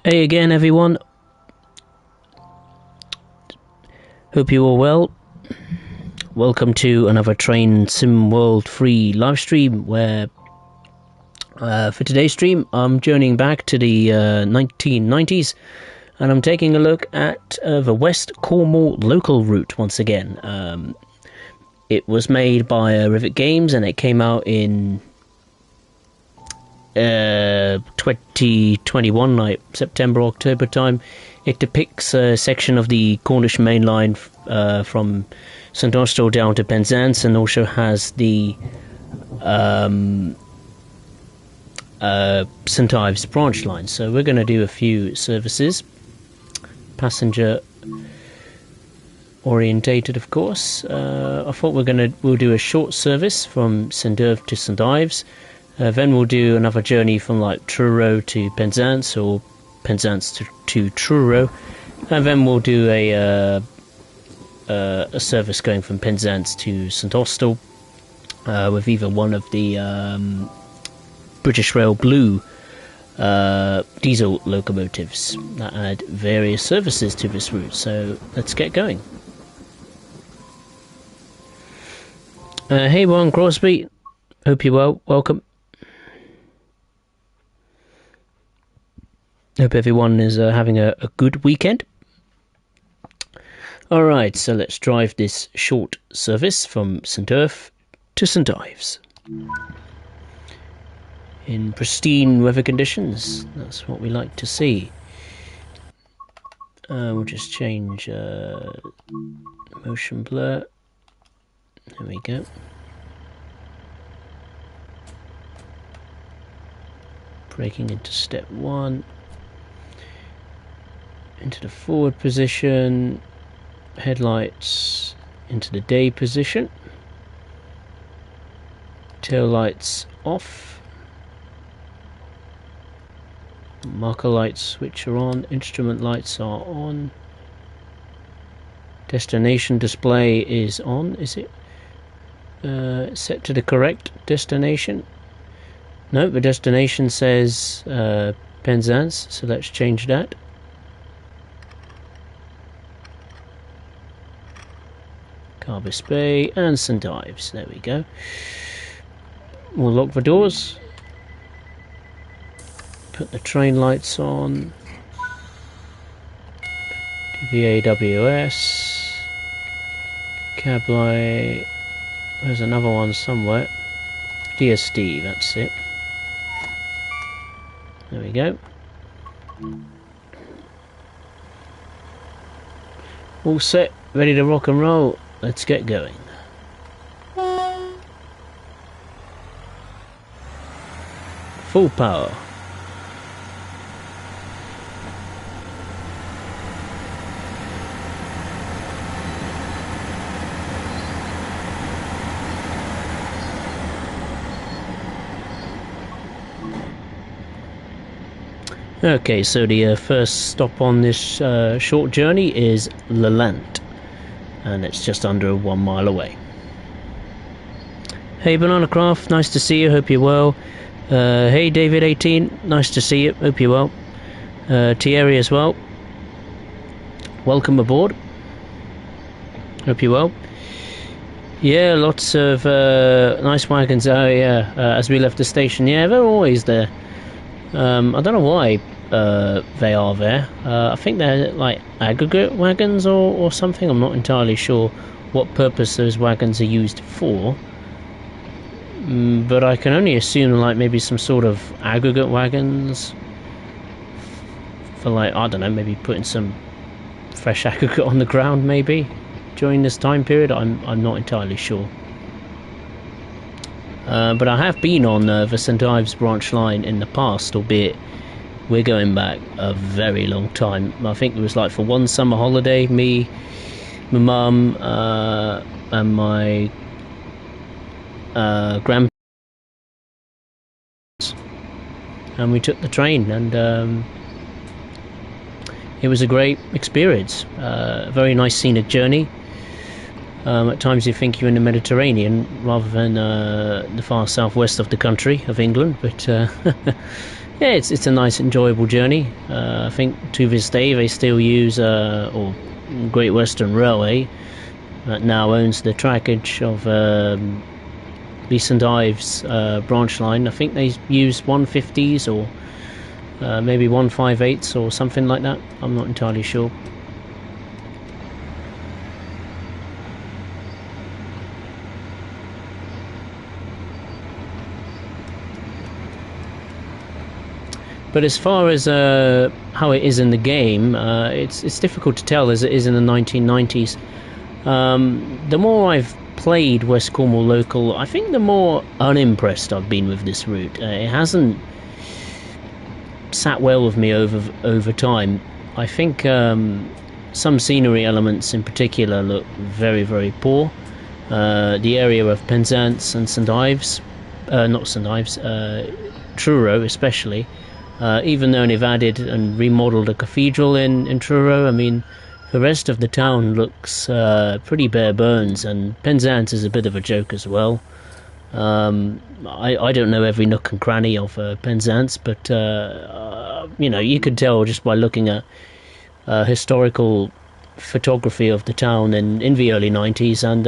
Hey again, everyone. Hope you all well. Welcome to another Train Sim World free live stream where for today's stream I'm journeying back to the 1990s and I'm taking a look at the West Cornwall local route once again. It was made by Rivet Games and it came out in 2021, like September, October time. It depicts a section of the Cornish main line from St Austell down to Penzance, and also has the St Ives branch line. So we're going to do a few services, passenger orientated, of course. I thought we'll do a short service from St Ives to St Ives. Then we'll do another journey from like Truro to Penzance, or Penzance to Truro, and then we'll do a service going from Penzance to St Austell with either one of the British Rail Blue diesel locomotives that add various services to this route. So let's get going. Hey, Warren Crosby. Hope you're well. Welcome. Hope everyone is having a good weekend. Alright, so let's drive this short service from St Ives to St Ives. In pristine weather conditions, that's what we like to see. We'll just change motion blur. There we go. Braking into step 1. Into the forward position, headlights into the day position, tail lights off, marker lights switch are on, instrument lights are on, destination display is on. Is it set to the correct destination? No, the destination says Penzance, so let's change that. Carbis Bay and St Ives, there we go. We'll lock the doors, put the train lights on, VAWS, cab light, there's another one somewhere, DSD, that's it. There we go. All set, ready to rock and roll. Let's get going. Full power. Okay, so the first stop on this short journey is Lelant. And it's just under 1 mile away. Hey Banana Craft, nice to see you, hope you're well. Hey David18, nice to see you, hope you're well. Thierry as well, welcome aboard, hope you're well. Yeah, lots of nice wagons. Oh yeah, as we left the station, yeah, they're always there. I don't know why they are there. I think they're like aggregate wagons or something. I'm not entirely sure what purpose those wagons are used for, but I can only assume like maybe some sort of aggregate wagons for, like, I don't know, maybe putting some fresh aggregate on the ground maybe during this time period. I'm not entirely sure. But I have been on the St Ives branch line in the past, albeit we're going back a very long time. I think it was like for one summer holiday, me, my mum, and my grandparents, and we took the train, and it was a great experience. A very nice scenic journey. At times you think you're in the Mediterranean rather than the far southwest of the country of England, but Yeah, it's a nice, enjoyable journey. I think to this day they still use or Great Western Railway that now owns the trackage of the St Ives branch line. I think they use 150s or maybe 158s or something like that. I'm not entirely sure. But as far as how it is in the game, it's difficult to tell as it is in the 1990s. The more I've played West Cornwall Local, I think the more unimpressed I've been with this route. It hasn't sat well with me over time. I think some scenery elements in particular look very, very poor. The area of Penzance and St Ives, not St Ives, Truro especially. Even though they've added and remodelled a cathedral in Truro, I mean, the rest of the town looks pretty bare bones, and Penzance is a bit of a joke as well. I don't know every nook and cranny of Penzance, but you could tell just by looking at historical photography of the town in the early 90s, and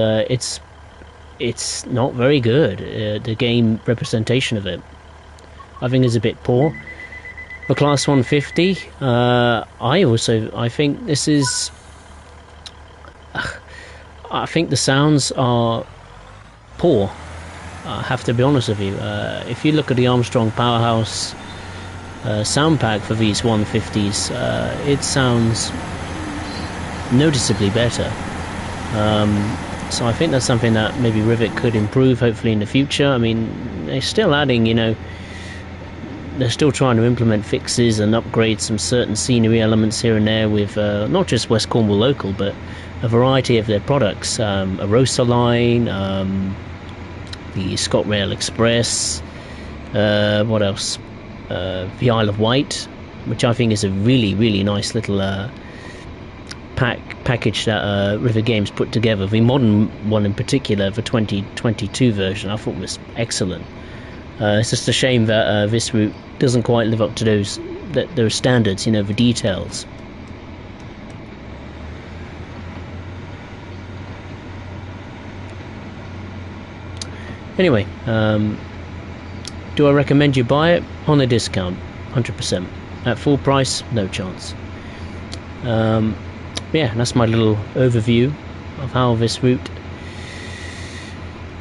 it's not very good. The game representation of it, I think, is a bit poor. The Class 150, I think this is... I think the sounds are poor, I have to be honest with you. If you look at the Armstrong Powerhouse sound pack for these 150s, it sounds noticeably better. So I think that's something that maybe Rivet could improve, hopefully, in the future. I mean, they're still adding, they're still trying to implement fixes and upgrade some certain scenery elements here and there with not just West Cornwall Local, but a variety of their products. A Rosa line, the ScotRail Express, what else? The Isle of Wight, which I think is a really, really nice little package that River Games put together. The modern one in particular, the 2022 version, I thought was excellent. It's just a shame that this route doesn't quite live up to those standards, the details. Anyway, do I recommend you buy it? On a discount, 100%. At full price, no chance. Yeah, that's my little overview of how this route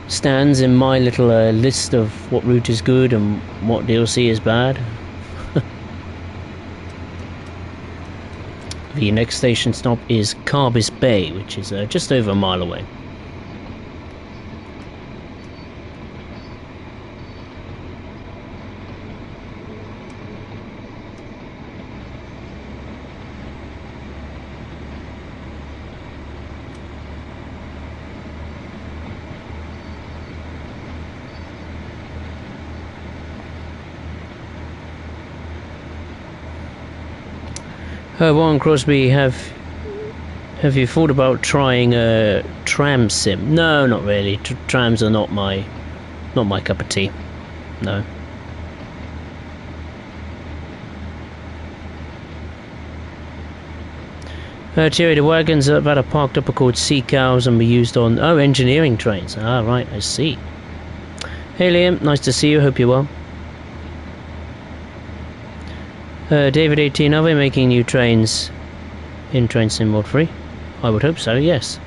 stands in my little list of what route is good and what DLC is bad. The next station stop is Carbis Bay, which is just over a mile away. Warren Crosby, have you thought about trying a tram sim? No, not really. Trams are not my cup of tea. No. Thierry, the wagons that are parked up are called sea cows and were used on engineering trains. Ah, right, I see. Hey Liam, nice to see you. Hope you're well. David 18, are they making new trains in Train Sim Mod 3? I would hope so, yes.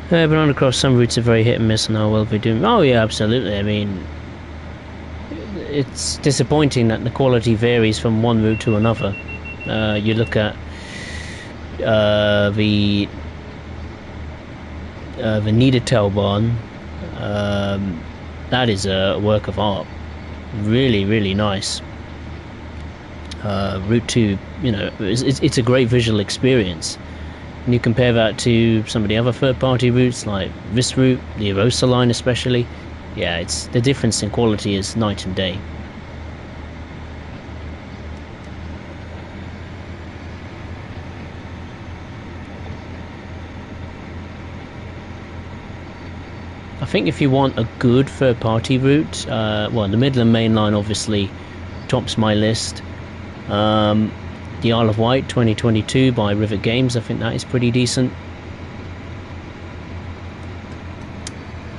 Banana Cross, some routes are very hit and miss and how well they do. Oh yeah, absolutely. I mean, it's disappointing that the quality varies from one route to another. You look at the Niedertalbahn. That is a work of art. Really, really nice. Route 2, it's a great visual experience. And you compare that to some of the other third-party routes, like this route, the Rosa line especially. Yeah, the difference in quality is night and day. I think if you want a good third-party route, well, the Midland Main Line obviously tops my list. The Isle of Wight 2022 by Rivet Games, I think that is pretty decent.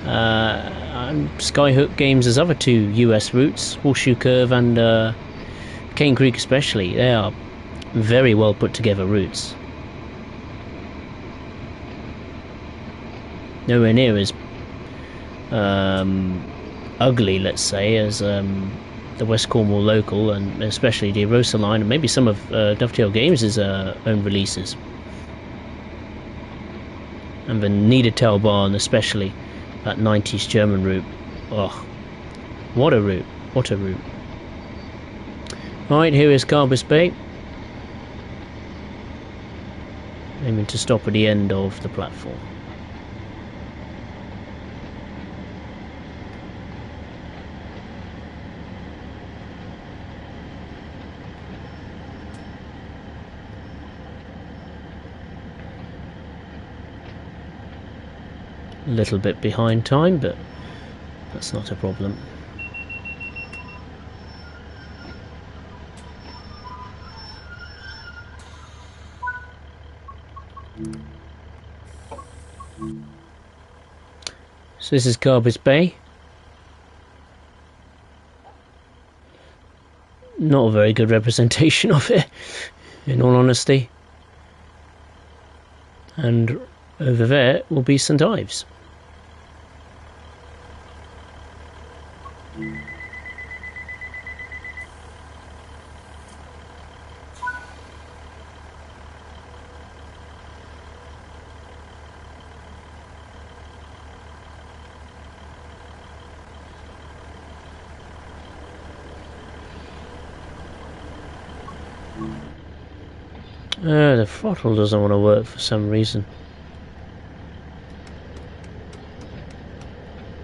And Skyhook Games' other two US routes, Horseshoe Curve and Cane Creek especially, they are very well put together routes. Nowhere near as ugly, let's say, as the West Cornwall local, and especially the Arosa line, and maybe some of Dovetail Games' own releases. And the Niedertal Bahn, especially that 90s German route. Oh, what a route! What a route! Right, here is Carbis Bay. Aiming to stop at the end of the platform. A little bit behind time, but that's not a problem. So this is Carbis Bay. Not a very good representation of it, in all honesty. And over there will be St Ives. The throttle doesn't want to work for some reason.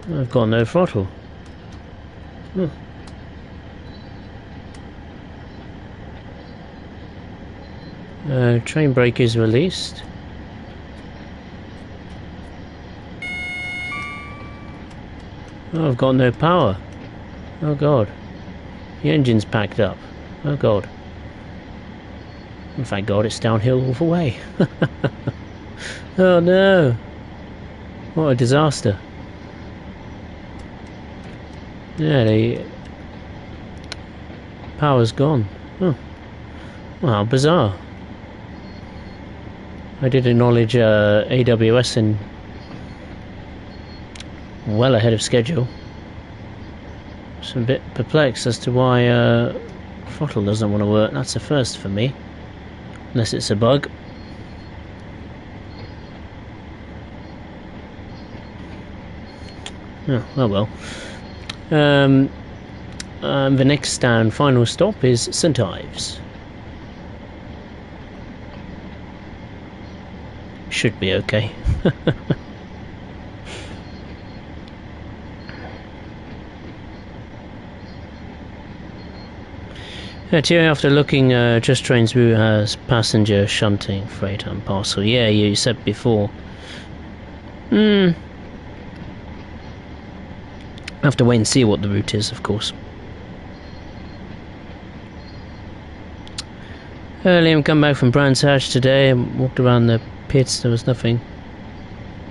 I've got no throttle. Train brake is released. Oh, I've got no power. Oh god. The engine's packed up. Oh god. And thank god it's downhill all the way. Oh no. What a disaster. Yeah, the power's gone. Oh. Well, how bizarre. I did acknowledge AWS in well ahead of schedule. So I'm a bit perplexed as to why throttle doesn't want to work. That's a first for me. Unless it's a bug. Oh well. The next and final stop is St Ives. Should be okay. After looking, Just Trains route has passenger, shunting, freight and parcel. Yeah, you said before. Have to wait and see what the route is, of course. Liam come back from Brands Hatch today and walked around the pits. There was nothing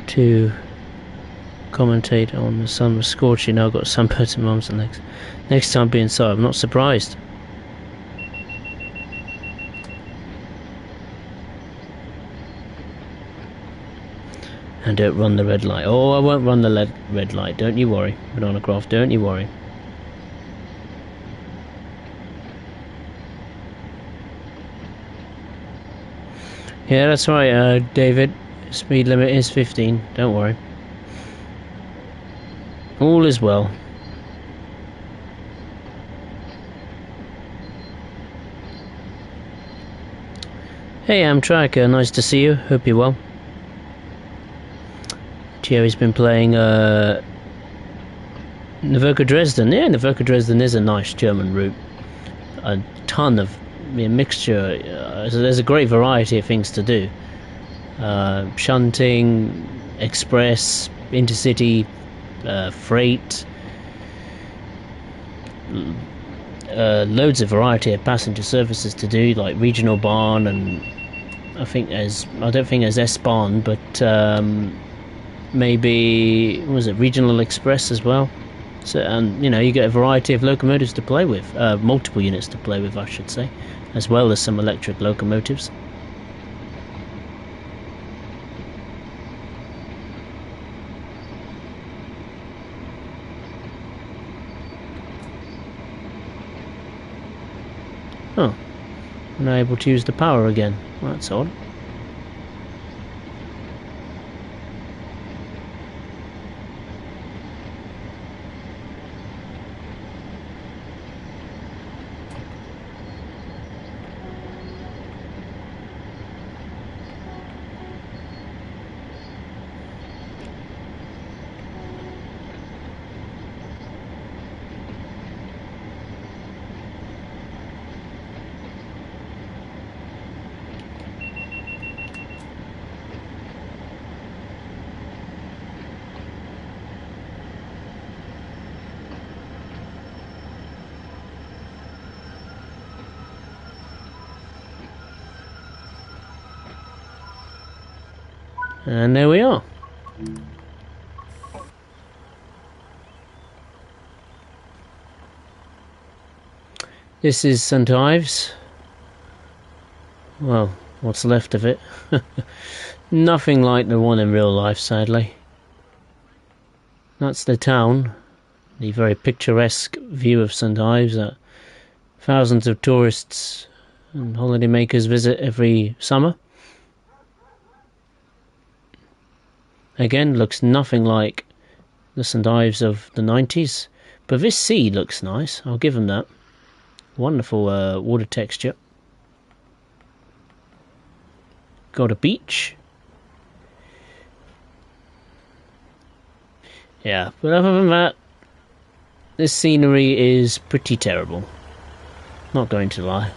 to commentate on. The sun was scorching. Now I've got sunburnt in my arms and legs. Next time be inside. I'm not surprised. And don't run the red light. Oh, I won't run the red light. Don't you worry. Banana Craft, don't you worry. Yeah, that's right, David. Speed limit is 15. Don't worry. All is well. Hey, Amtrak. Nice to see you. Hope you're well. Thierry's been playing Nürburgring Dresden. Yeah, Nürburgring Dresden is a nice German route. A ton of mixture. So there's a great variety of things to do. Shunting, express, intercity, freight, loads of variety of passenger services to do, like regional barn, and I don't think there's S-Bahn, but maybe, was it regional express as well? So, and you get a variety of locomotives to play with, multiple units to play with, I should say, as well as some electric locomotives. Oh, I'm now able to use the power again. Well, that's odd. And there we are. This is St Ives. Well, what's left of it. Nothing like the one in real life, sadly. That's the town. The very picturesque view of St Ives that thousands of tourists and holidaymakers visit every summer. Again, looks nothing like the St Ives of the 90s. But this sea looks nice, I'll give them that. Wonderful water texture. Got a beach. Yeah, but other than that, this scenery is pretty terrible. Not going to lie.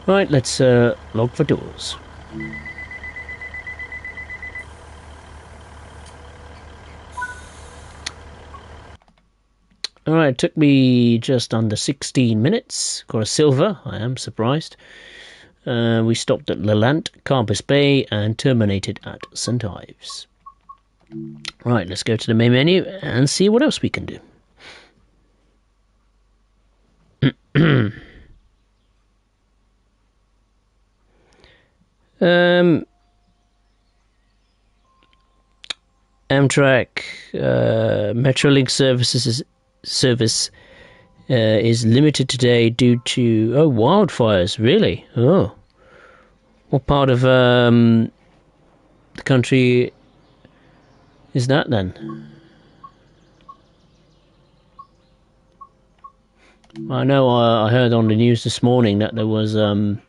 Right, let's log for doors. Alright, it took me just under 16 minutes. Got a silver, I am surprised. We stopped at Lelant, Carbis Bay, and terminated at St Ives. Right, let's go to the main menu and see what else we can do. Amtrak Metrolink service is limited today due to wildfires. Really? Oh, what part of the country is that then? I know I heard on the news this morning that there was some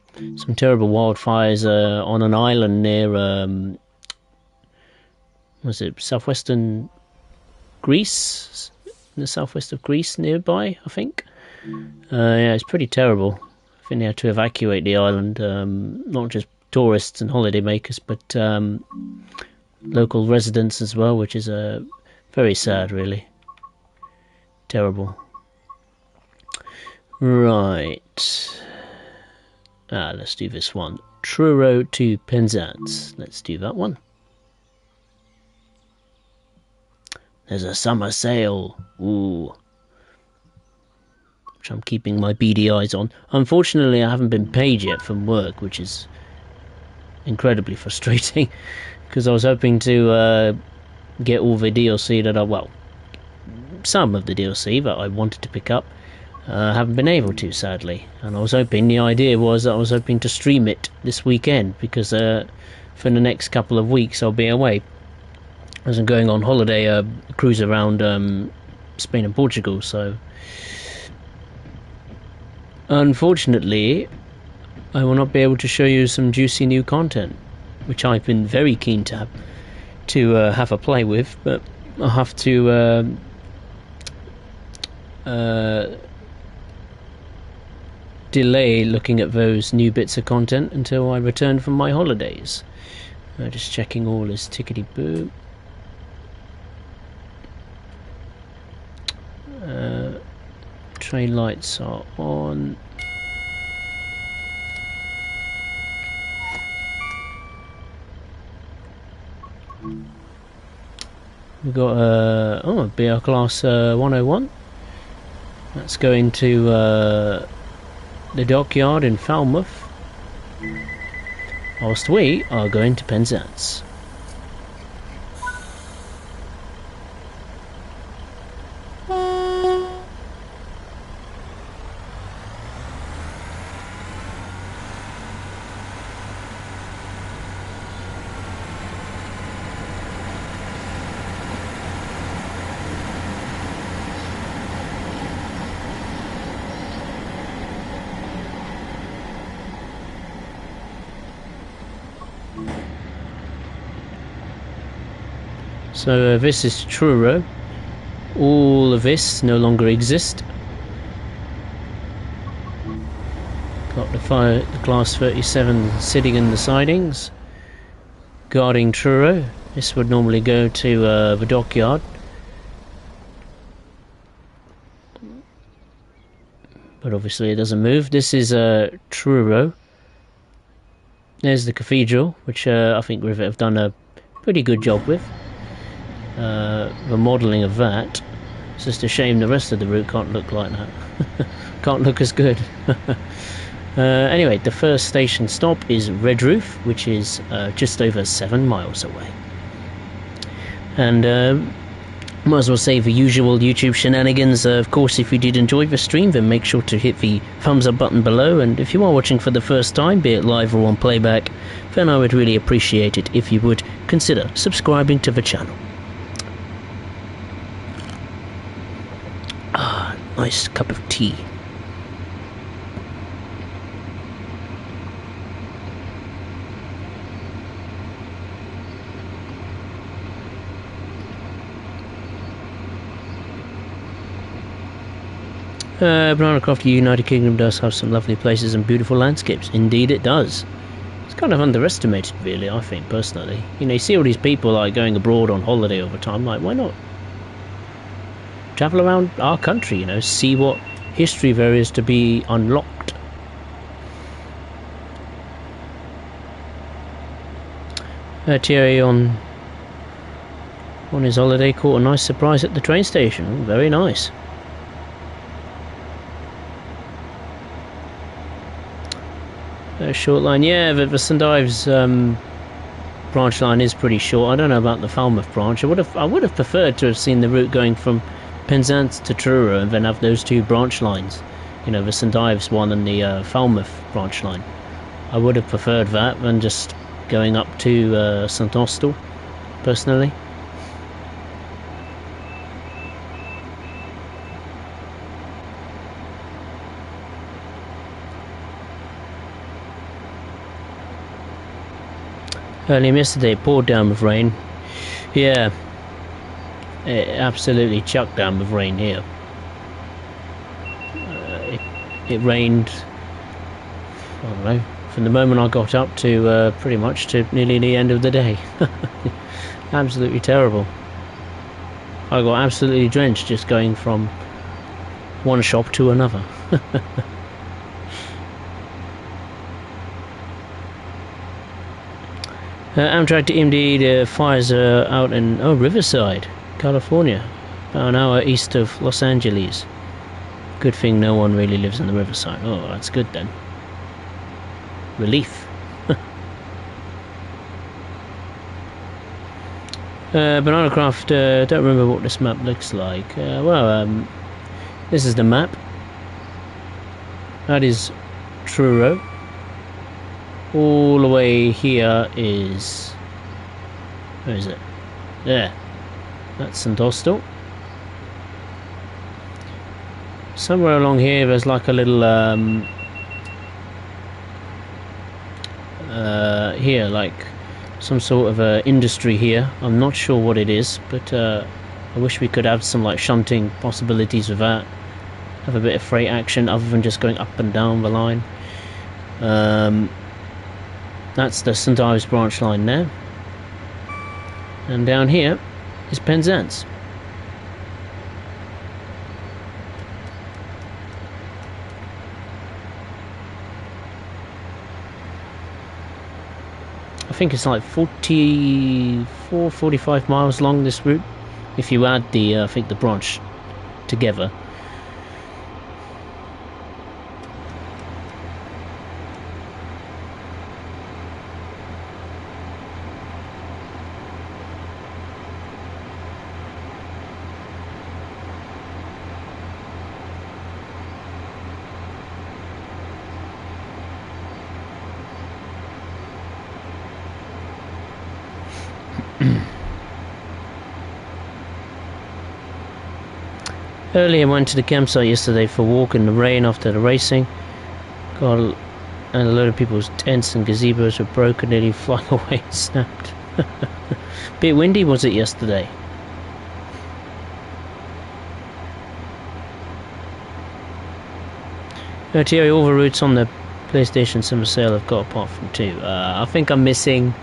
terrible wildfires on an island near was it southwestern Greece? In the southwest of Greece nearby, I think. Yeah, it's pretty terrible. I think they had to evacuate the island, not just tourists and holidaymakers, but local residents as well, which is very sad, really. Terrible. Right. Let's do this one. Truro to Penzance. Let's do that one. There's a summer sale. Ooh. Which I'm keeping my beady eyes on. Unfortunately, I haven't been paid yet from work, which is incredibly frustrating. Because I was hoping to get all the DLC that some of the DLC that I wanted to pick up. I haven't been able to, sadly. And the idea was that I was hoping to stream it this weekend. Because for the next couple of weeks I'll be away. As I'm going on holiday, cruise around Spain and Portugal, so unfortunately I will not be able to show you some juicy new content, which I've been very keen to have a play with, but I'll have to delay looking at those new bits of content until I return from my holidays. Just checking all is tickety-boo. Train lights are on. We've got a BR Class 101. That's going to the dockyard in Falmouth, whilst we are going to Penzance. So this is Truro. All of this no longer exists. Got the Class 37 sitting in the sidings, guarding Truro. This would normally go to the dockyard. But obviously it doesn't move. This is Truro. There's the cathedral, which I think Rivet have done a pretty good job with. The modelling of that. It's just a shame the rest of the route can't look like that. Can't look as good. Anyway, the first station stop is Redroof, which is just over 7 miles away. And might as well say the usual YouTube shenanigans. Of course, if you did enjoy the stream, then make sure to hit the thumbs up button below. And if you are watching for the first time, be it live or on playback, then I would really appreciate it if you would consider subscribing to the channel. Ah, nice cup of tea. Bananacroft, United Kingdom does have some lovely places and beautiful landscapes. Indeed it does. It's kind of underestimated, really, I think, personally. You know, you see all these people like going abroad on holiday all the time. Like, why not travel around our country, you know, see what history there is to be unlocked. Thierry on his holiday caught a nice surprise at the train station. Very nice. Short line, yeah, the St Ives branch line is pretty short. I don't know about the Falmouth branch. I would have preferred to have seen the route going from Penzance to Truro and then have those two branch lines. You know, the St Ives one and the Falmouth branch line. I would have preferred that than just going up to St Austell, personally. Earlier yesterday it poured down with rain. Yeah, it absolutely chucked down with rain here. It rained, I don't know, from the moment I got up to pretty much to nearly the end of the day. Absolutely terrible. I got absolutely drenched just going from one shop to another. Amtrak indeed fires out in Riverside, California, about an hour east of Los Angeles. Good thing no one really lives in the Riverside. Oh, that's good then. Relief. Bananacraft, don't remember what this map looks like. This is the map. That is Truro. All the way here is... where is it? There. That's St Austell. Somewhere along here there's like a little... here, like some sort of industry here. I'm not sure what it is, but I wish we could have some like shunting possibilities with that. Have a bit of freight action other than just going up and down the line. That's the St Ives branch line there. And down here is Penzance. I think it's like 44, 45 miles long, this route, if you add the, I think the branch together. Earlier, I went to the campsite yesterday for a walk in the rain after the racing. And a load of people's tents and gazebos were broken, nearly flying away and snapped. Bit windy was it yesterday? Thierry, all the routes on the PlayStation Summer Sale I've got apart from 2. I think I'm missing...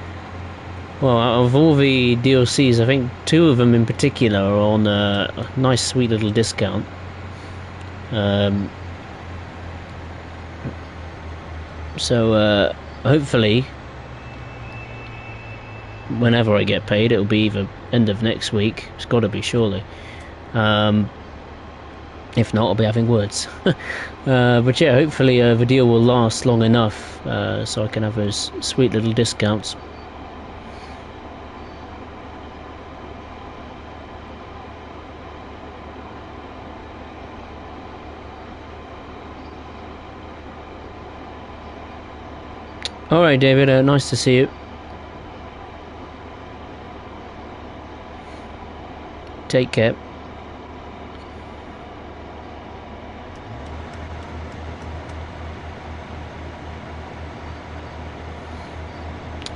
Well, out of all the DLCs, I think 2 of them in particular are on a nice sweet little discount. So hopefully, whenever I get paid, it'll be either end of next week. It's got to be, surely. If not, I'll be having words. But yeah, hopefully the deal will last long enough so I can have those sweet little discounts. Alright, David, nice to see you. Take care.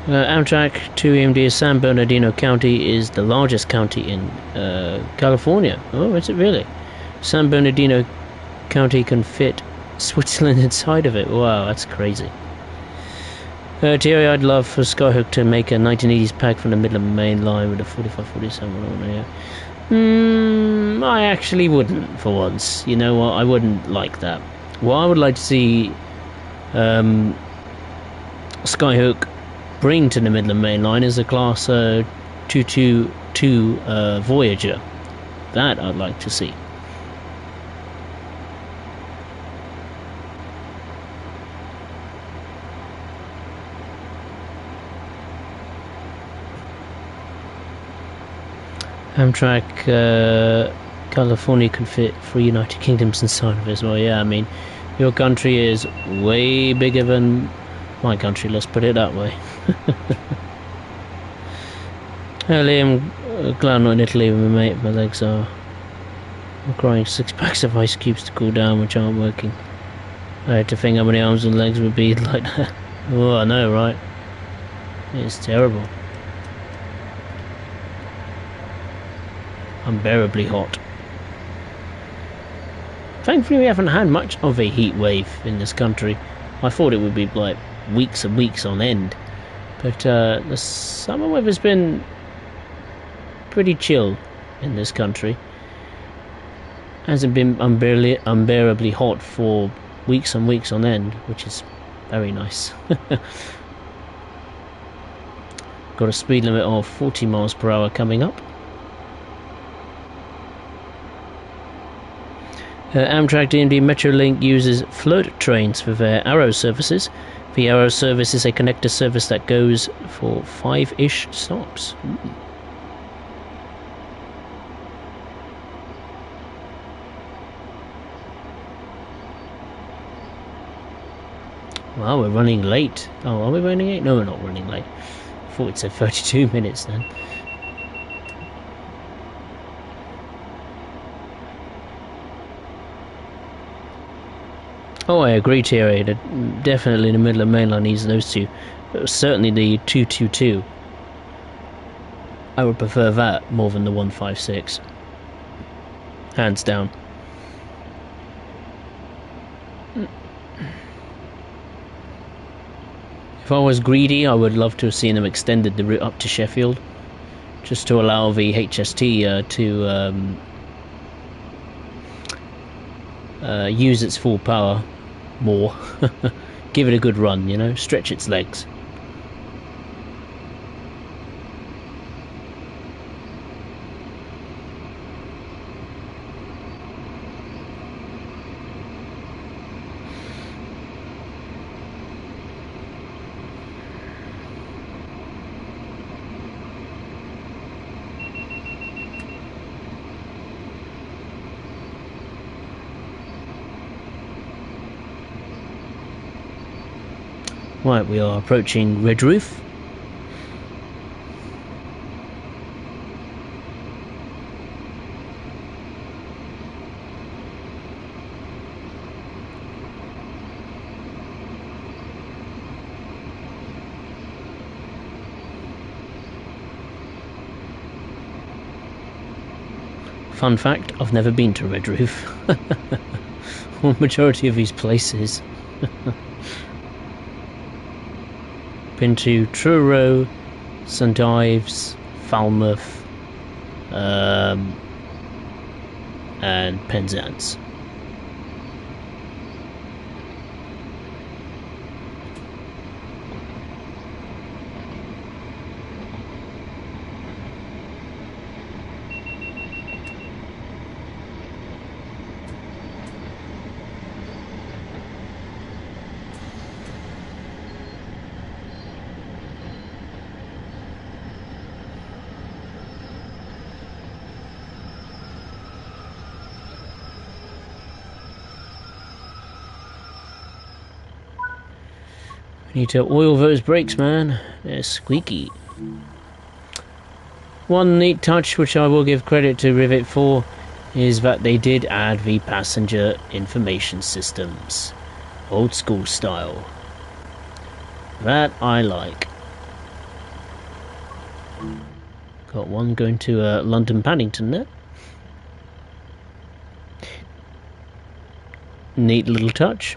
Amtrak to EMD San Bernardino County is the largest county in California. Oh, is it really? San Bernardino County can fit Switzerland inside of it. Wow, that's crazy. Thierry, I'd love for Skyhook to make a 1980s pack from the Midland Main Line with a 45-47 on. I actually wouldn't, for once. You know what? I wouldn't like that. What I would like to see Skyhook bring to the Midland Main Line is a Class 222 Voyager. That I'd like to see. Amtrak California can fit 3 United Kingdoms inside of it as well. Yeah, I mean, your country is way bigger than my country, let's put it that way. Liam, glad I'm not in Italy with my mate. My legs are... I'm crying 6 packs of ice cubes to cool down, which aren't working. I had to think how many arms and legs would be like that. Oh, I know, right? It's terrible. Unbearably hot. Thankfully we haven't had much of a heat wave in this country. I thought it would be like weeks and weeks on end, but the summer weather's been pretty chill in this country. Hasn't been unbearably hot for weeks and weeks on end, which is very nice. Got a speed limit of 40 miles per hour coming up. Amtrak DMD Metrolink uses float trains for their Arrow services. The Arrow service is a connector service that goes for 5-ish stops. Well, we're running late. Oh, are we running late? No, we're not running late. I thought it said 32 minutes then. Oh, I agree, Thierry. Definitely the Midland Main Line needs those two. Certainly the 222. I would prefer that more than the 156. Hands down. If I was greedy, I would love to have seen them extended the route up to Sheffield. just to allow the HST to use its full power more. Give it a good run, you know, stretch its legs. Right, we are approaching Red Roof. Fun fact, I've never been to Red Roof. Or majority of these places. Been to Truro, St Ives, Falmouth, and Penzance. Need to oil those brakes, man. They're squeaky. One neat touch which I will give credit to Rivet for is that they did add the passenger information systems. Old school style. That I like. Got one going to London Paddington there. Neat little touch.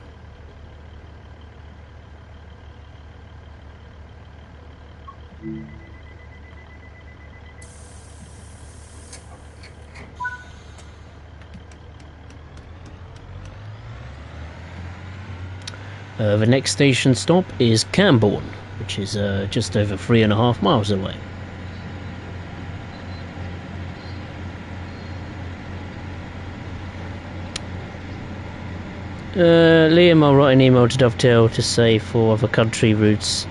The next station stop is Camborne, which is just over 3.5 miles away. Liam, I'll write an email to Dovetail to say for other country routes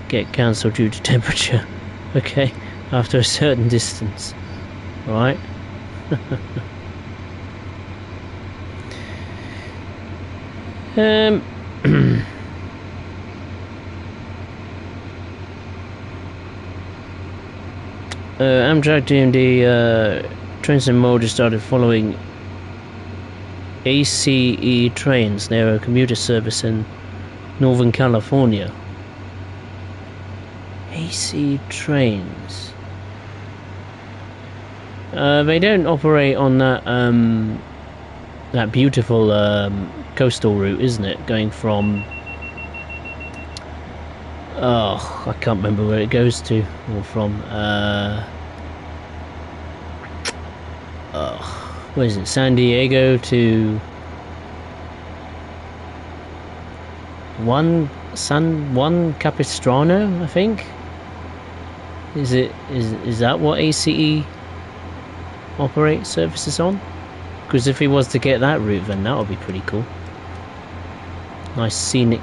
get cancelled due to temperature. Okay, after a certain distance. Right. Amtrak DMD Trains and Mode just started following ACE trains near a commuter service in Northern California. AC trains. They don't operate on that that beautiful coastal route, isn't it? Going from I can't remember where it goes to or from. Where is it? San Diego to One Capistrano, I think. Is that what ACE operates services on? Because if he was to get that route, then that would be pretty cool. Nice scenic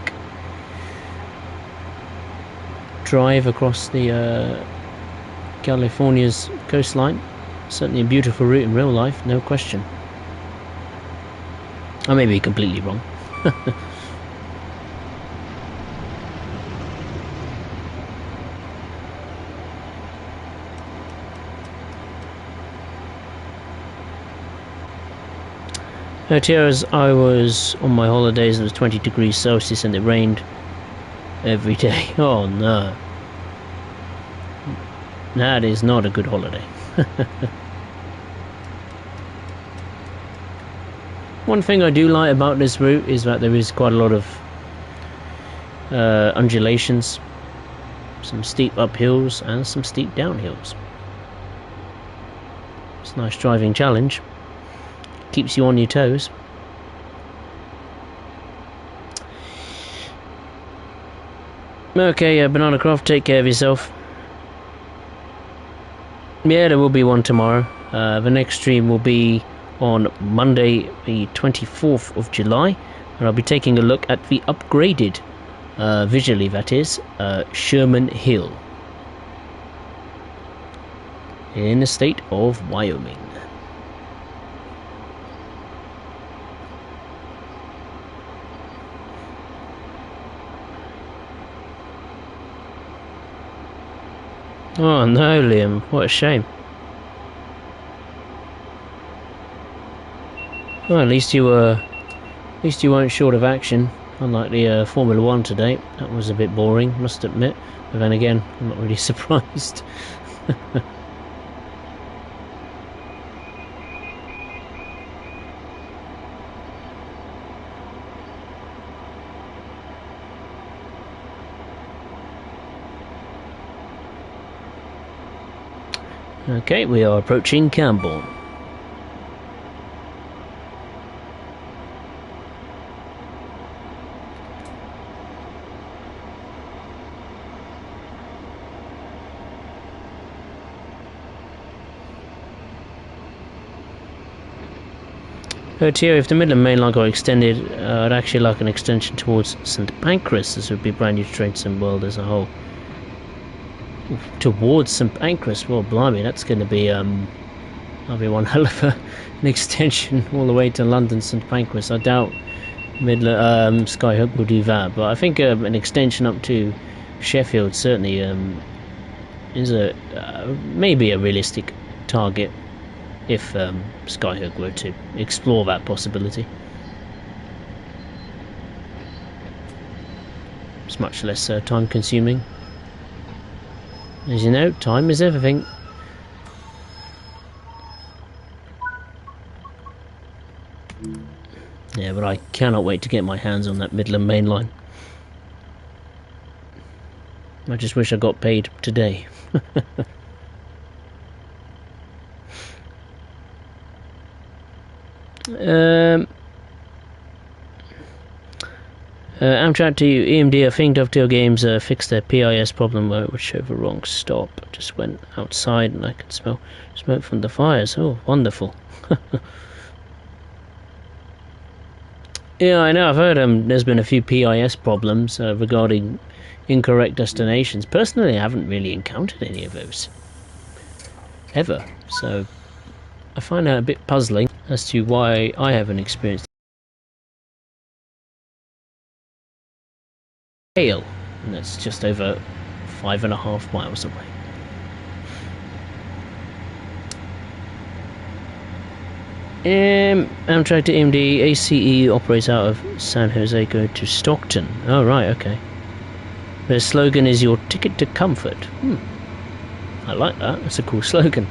drive across the California's coastline. Certainly a beautiful route in real life, no question. I may be completely wrong. As I was on my holidays, it was 20 degrees Celsius and it rained every day. Oh no. That is not a good holiday. One thing I do like about this route is that there is quite a lot of undulations. some steep uphills and some steep downhills. It's a nice driving challenge. Keeps you on your toes. Okay, Banana Croft, take care of yourself. Yeah, there will be one tomorrow. The next stream will be on Monday, the 24th of July, and I'll be taking a look at the upgraded, visually that is, Sherman Hill in the state of Wyoming. Oh no, Liam, what a shame. Well, at least you weren't short of action, unlike the Formula 1 today. That was a bit boring, must admit. But then again, I'm not really surprised. Okay, we are approaching Camborne. Thierry, if the Midland Main Line got extended, I'd actually like an extension towards St Pancras. This would be brand new to Train World as a whole. Towards St Pancras, well, blimey, that's going to be that'll be one hell of an extension all the way to London St Pancras. I doubt Skyhook will do that, but I think an extension up to Sheffield certainly is maybe a realistic target if Skyhook were to explore that possibility. It's much less time consuming. As you know, time is everything. Yeah, but I cannot wait to get my hands on that Midland Main Line. I just wish I got paid today. Amtrak to EMD, I think Dovetail Games fixed their PIS problem where it would show the wrong stop. I just went outside and I could smell smoke from the fires. Oh, wonderful. Yeah, I know, I've heard there's been a few PIS problems regarding incorrect destinations. Personally, I haven't really encountered any of those. Ever. So, I find that a bit puzzling as to why I haven't experienced Hale, and that's just over 5.5 miles away. Amtrak to MD, ACE operates out of San Jose, going to Stockton. Oh, right, okay. Their slogan is your ticket to comfort. I like that, that's a cool slogan.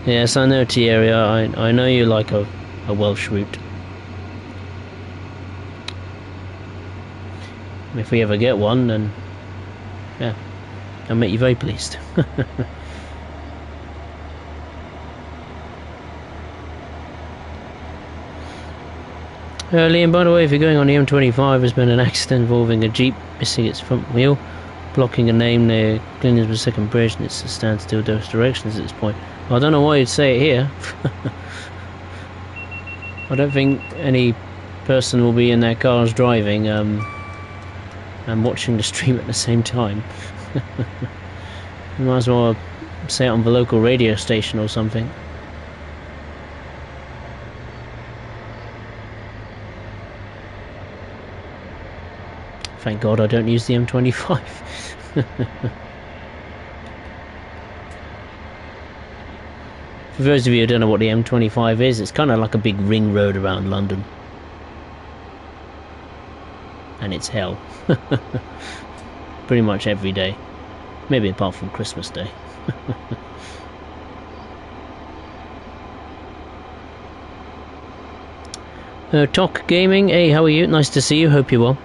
Yes, I know, Thierry, I know you like a Welsh route. If we ever get one, then yeah, I'll make you very pleased. Liam, by the way, if you're going on the M25, there's been an accident involving a Jeep missing its front wheel, blocking a name near Glennsborough Second Bridge, and it's a standstill both directions at this point. Well, I don't know why you'd say it here. I don't think any person will be in their cars driving and watching the stream at the same time. You might as well say it on the local radio station or something. Thank God I don't use the M25. For those of you who don't know what the M25 is, it's kind of like a big ring road around London. And it's hell. Pretty much every day. Maybe apart from Christmas Day. Tok Gaming, hey, how are you? Nice to see you, hope you're well.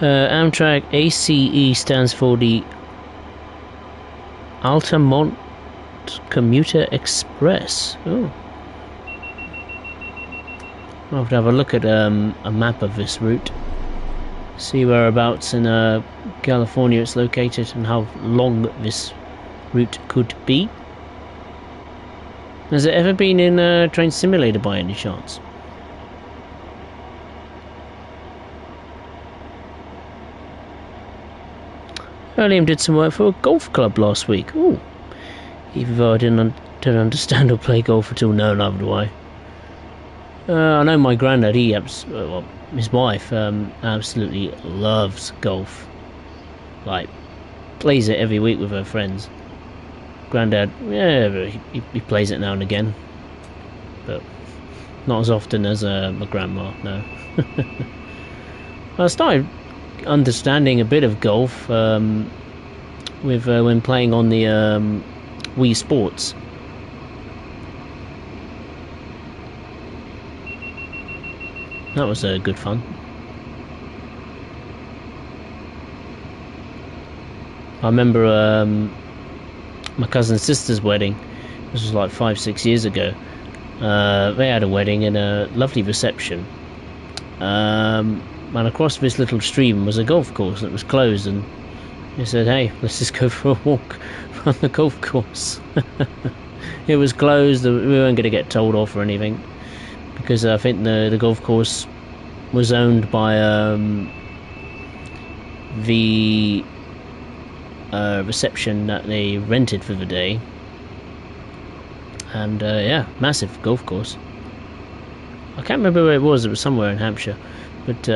Amtrak ACE stands for the Altamont Commuter Express. Oh. I'll have to have a look at a map of this route. See whereabouts in California it's located and how long this route could be. Has it ever been in Train Simulator by any chance? Liam did some work for a golf club last week. Ooh. Even though I don't understand or play golf at all. No, neither do I. I know my granddad, well, his wife, absolutely loves golf. Like, plays it every week with her friends. Granddad, yeah, he plays it now and again. But not as often as my grandma, no. I started understanding a bit of golf with when playing on the Wii Sports. That was good fun. I remember my cousin's sister's wedding. This was like 5-6 years ago. They had a wedding and a lovely reception. And across this little stream was a golf course that was closed, and he said, hey, let's just go for a walk on the golf course. It was closed, we weren't going to get told off or anything, because I think the golf course was owned by the reception that they rented for the day. And yeah, massive golf course. I can't remember where it was somewhere in Hampshire. But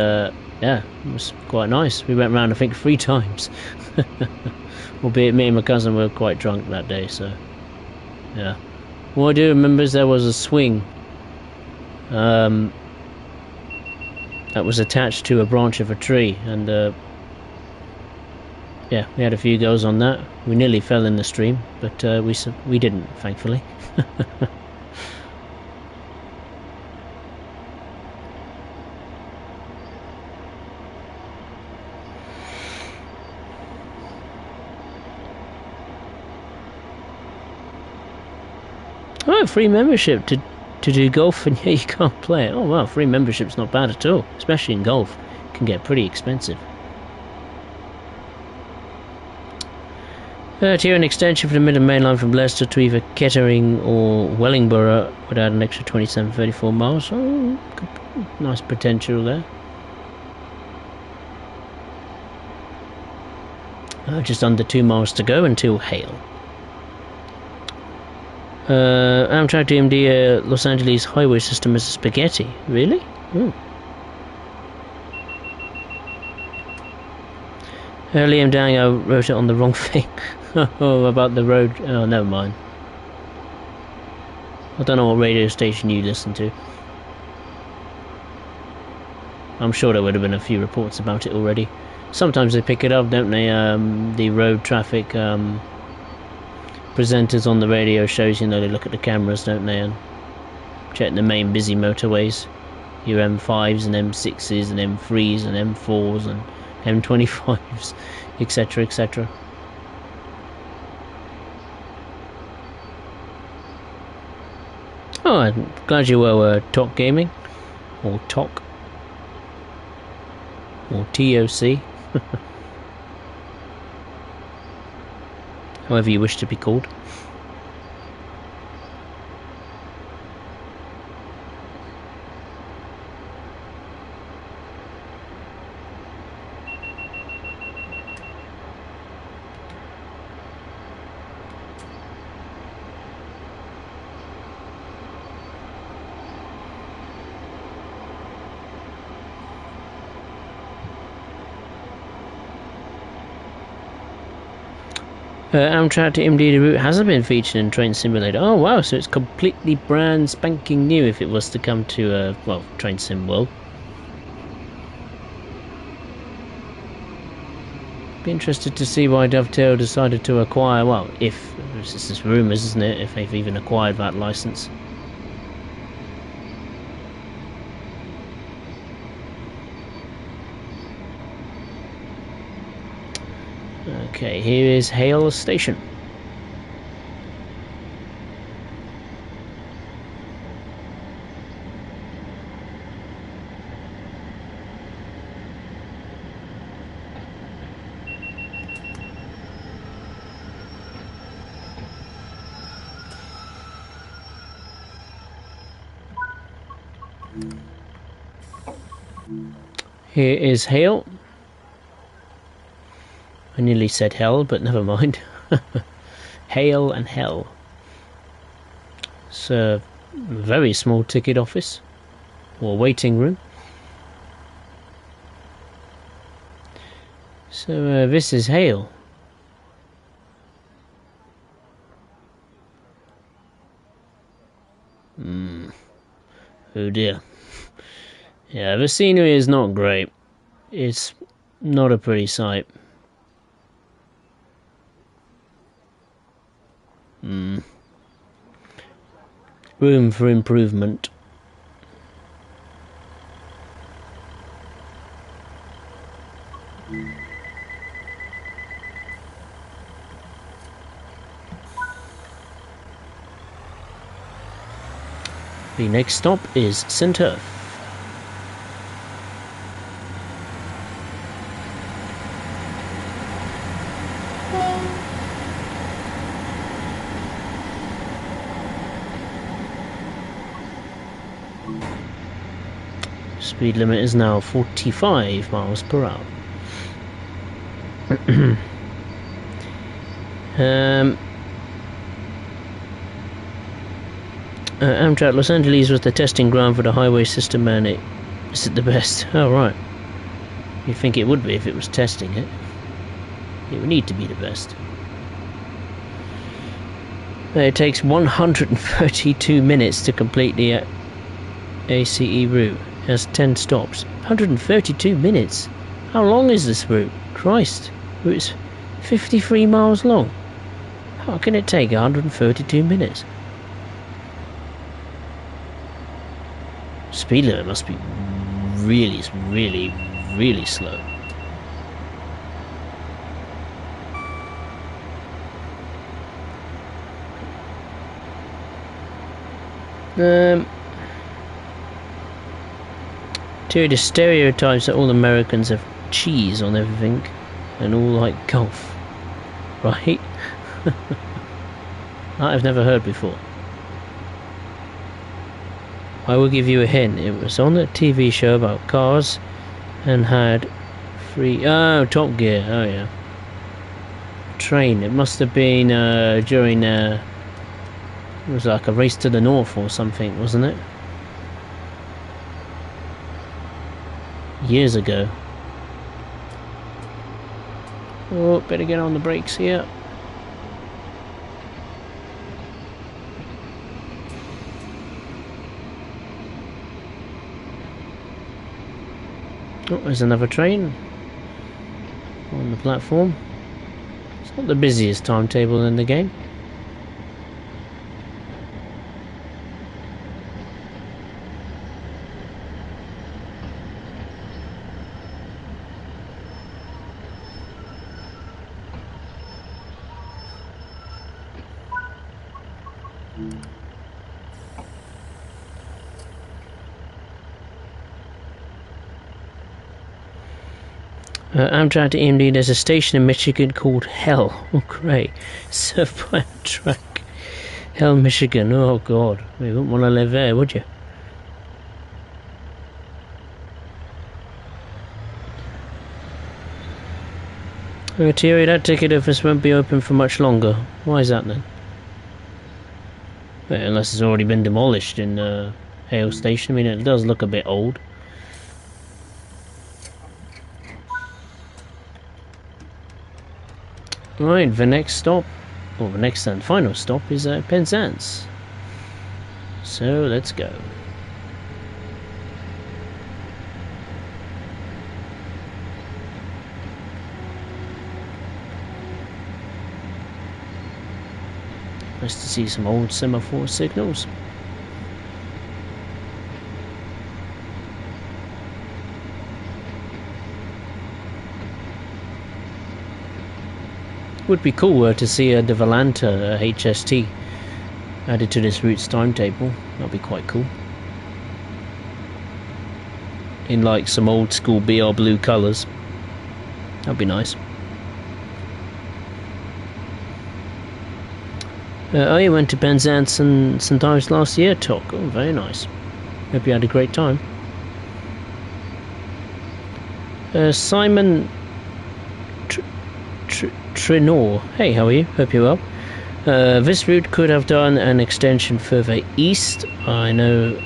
yeah, it was quite nice. We went round, I think, 3 times. Albeit me and my cousin were quite drunk that day, so yeah. What I do remember is there was a swing that was attached to a branch of a tree, and yeah, we had a few goes on that. We nearly fell in the stream, but we didn't, thankfully. Oh, free membership to do golf, and yeah, you can't play it. Oh wow, free membership's not bad at all, especially in golf. It can get pretty expensive. Tier an extension for the middle main line from Leicester to either Kettering or Wellingborough would add an extra 27-34 miles. Oh, nice potential there. Just under 2 miles to go until Hale. Amtrak DMD Los Angeles highway system is a spaghetti. Really? Ooh. Liam Dang, I wrote it on the wrong thing. Oh, about the road. Oh, never mind. I don't know what radio station you listen to. I'm sure there would have been a few reports about it already. Sometimes they pick it up, don't they? The road traffic presenters on the radio shows, you know, they look at the cameras, don't they, and check the main busy motorways, your M5s and M6s and M3s and M4s and M25s, etc, etc. Oh, I'm glad you were Tok Gaming, or Tok, or TOC, however you wish to be called. Amtrak to MD route hasn't been featured in Train Simulator. Oh wow, so it's completely brand spanking new if it was to come to, well, Train Sim World. Be interested to see why Dovetail decided to acquire, well, if, this is rumours, isn't it, if they've even acquired that licence. Okay, here is Hale Station. Here is Hale. I nearly said hell, but never mind. Hale and Hell. It's a very small ticket office, or waiting room. So this is Hale. Oh dear. Yeah, the scenery is not great. It's not a pretty sight. Room for improvement. The next stop is Centre. Speed limit is now 45 miles per hour. Amtrak Los Angeles was the testing ground for the highway system, and is it the best? Oh right. You'd think it would be if it was testing it. It would need to be the best. It takes 132 minutes to complete the ACE route. It has 10 stops. 132 minutes? How long is this route? Christ. Route's 53 miles long. How can it take 132 minutes? Speed limit must be really, really, really slow. To the stereotypes that all Americans have cheese on everything and all like golf, right? I've never heard before. I will give you a hint. It was on a TV show about cars and had free... Oh, Top Gear. Oh, yeah. Train. It must have been during... it was like a race to the north or something, wasn't it? Years ago. Oh, better get on the brakes here. Oh, there's another train on the platform. It's not the busiest timetable in the game. Amtrak to EMD, there's a station in Michigan called Hell. Oh, great. Served by Amtrak. Hell, Michigan. Oh, God. You wouldn't want to live there, would you? Oh, Thierry, that ticket office won't be open for much longer. Why is that, then? Well, unless it's already been demolished in Hale Station. I mean, it does look a bit old. Right, the next stop, or the next and final stop, is Penzance. So let's go. Nice to see some old semaphore signals. Would be cool to see the Volanta HST added to this route's timetable. That'd be quite cool. In like some old school BR blue colours. That'd be nice. You went to Penzance and St Ives last year, Tok. Oh, very nice. Hope you had a great time. Simon Trinor. Hey, how are you? Hope you're well. This route could have done an extension further east. I know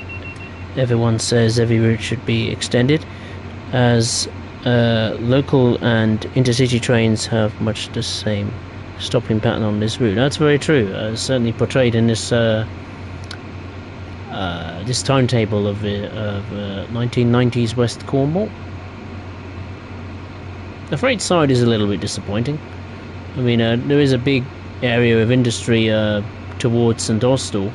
everyone says every route should be extended, as local and intercity trains have much the same stopping pattern on this route. That's very true. Certainly portrayed in this this timetable of 1990s West Cornwall. The freight side is a little bit disappointing. I mean, there is a big area of industry towards St Austell,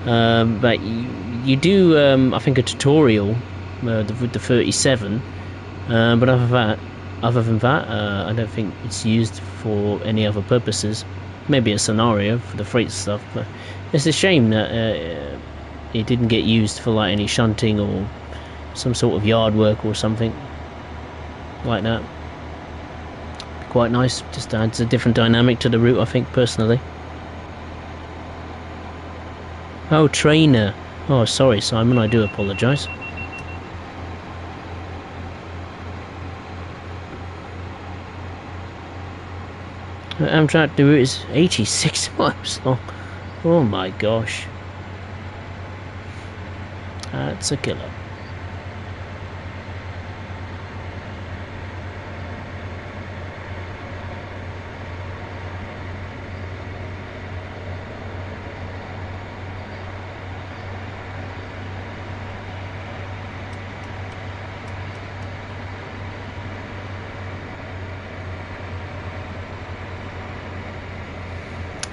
but you do, I think, a tutorial with the 37, but other than that, I don't think it's used for any other purposes. Maybe a scenario for the freight stuff, but it's a shame that it didn't get used for like any shunting or some sort of yard work or something like that. Quite nice, just adds a different dynamic to the route, I think, personally. Oh, trainer. Oh, sorry, Simon, I do apologise. Amtrak, the route is 86 miles long. Oh my gosh. That's a killer.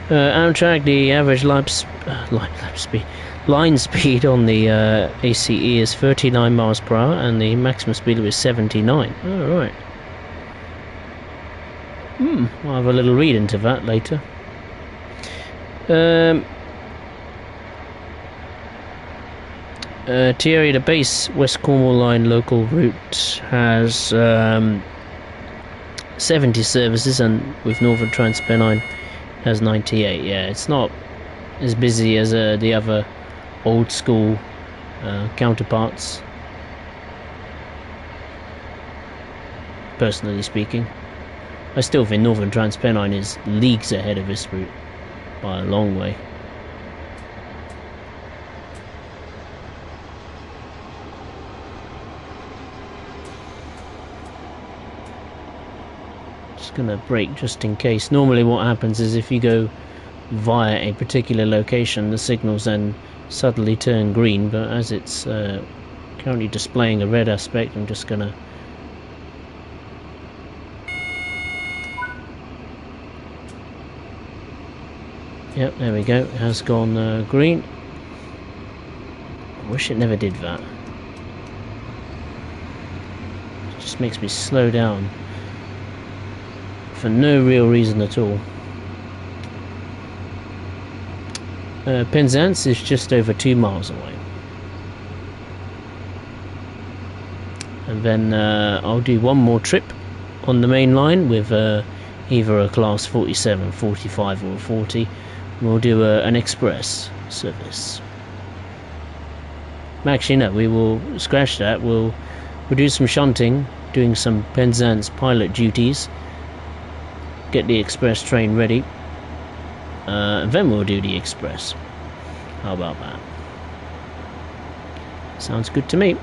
Amtrak, the average line speed on the ACE is 39 miles per hour, and the maximum speed was 79. Oh, right. I'll have a little read into that later. Thierry, the base West Cornwall line local route has 70 services, and with Northern Transpennine has 98. Yeah, it's not as busy as the other old school counterparts, personally speaking. I still think Northern Transpennine is leagues ahead of this route by a long way. Gonna brake just in case. Normally what happens is if you go via a particular location, the signals then suddenly turn green, but as it's currently displaying a red aspect, I'm just gonna yep, there we go, it has gone green. I wish it never did that. It just makes me slow down for no real reason at all. Penzance is just over 2 miles away. And then I'll do one more trip on the main line with either a class 47, 45 or 40. We'll do an express service. Actually no, we will scratch that. We'll do some shunting, doing some Penzance pilot duties, get the express train ready, and then we'll do the express. How about that? Sounds good to me.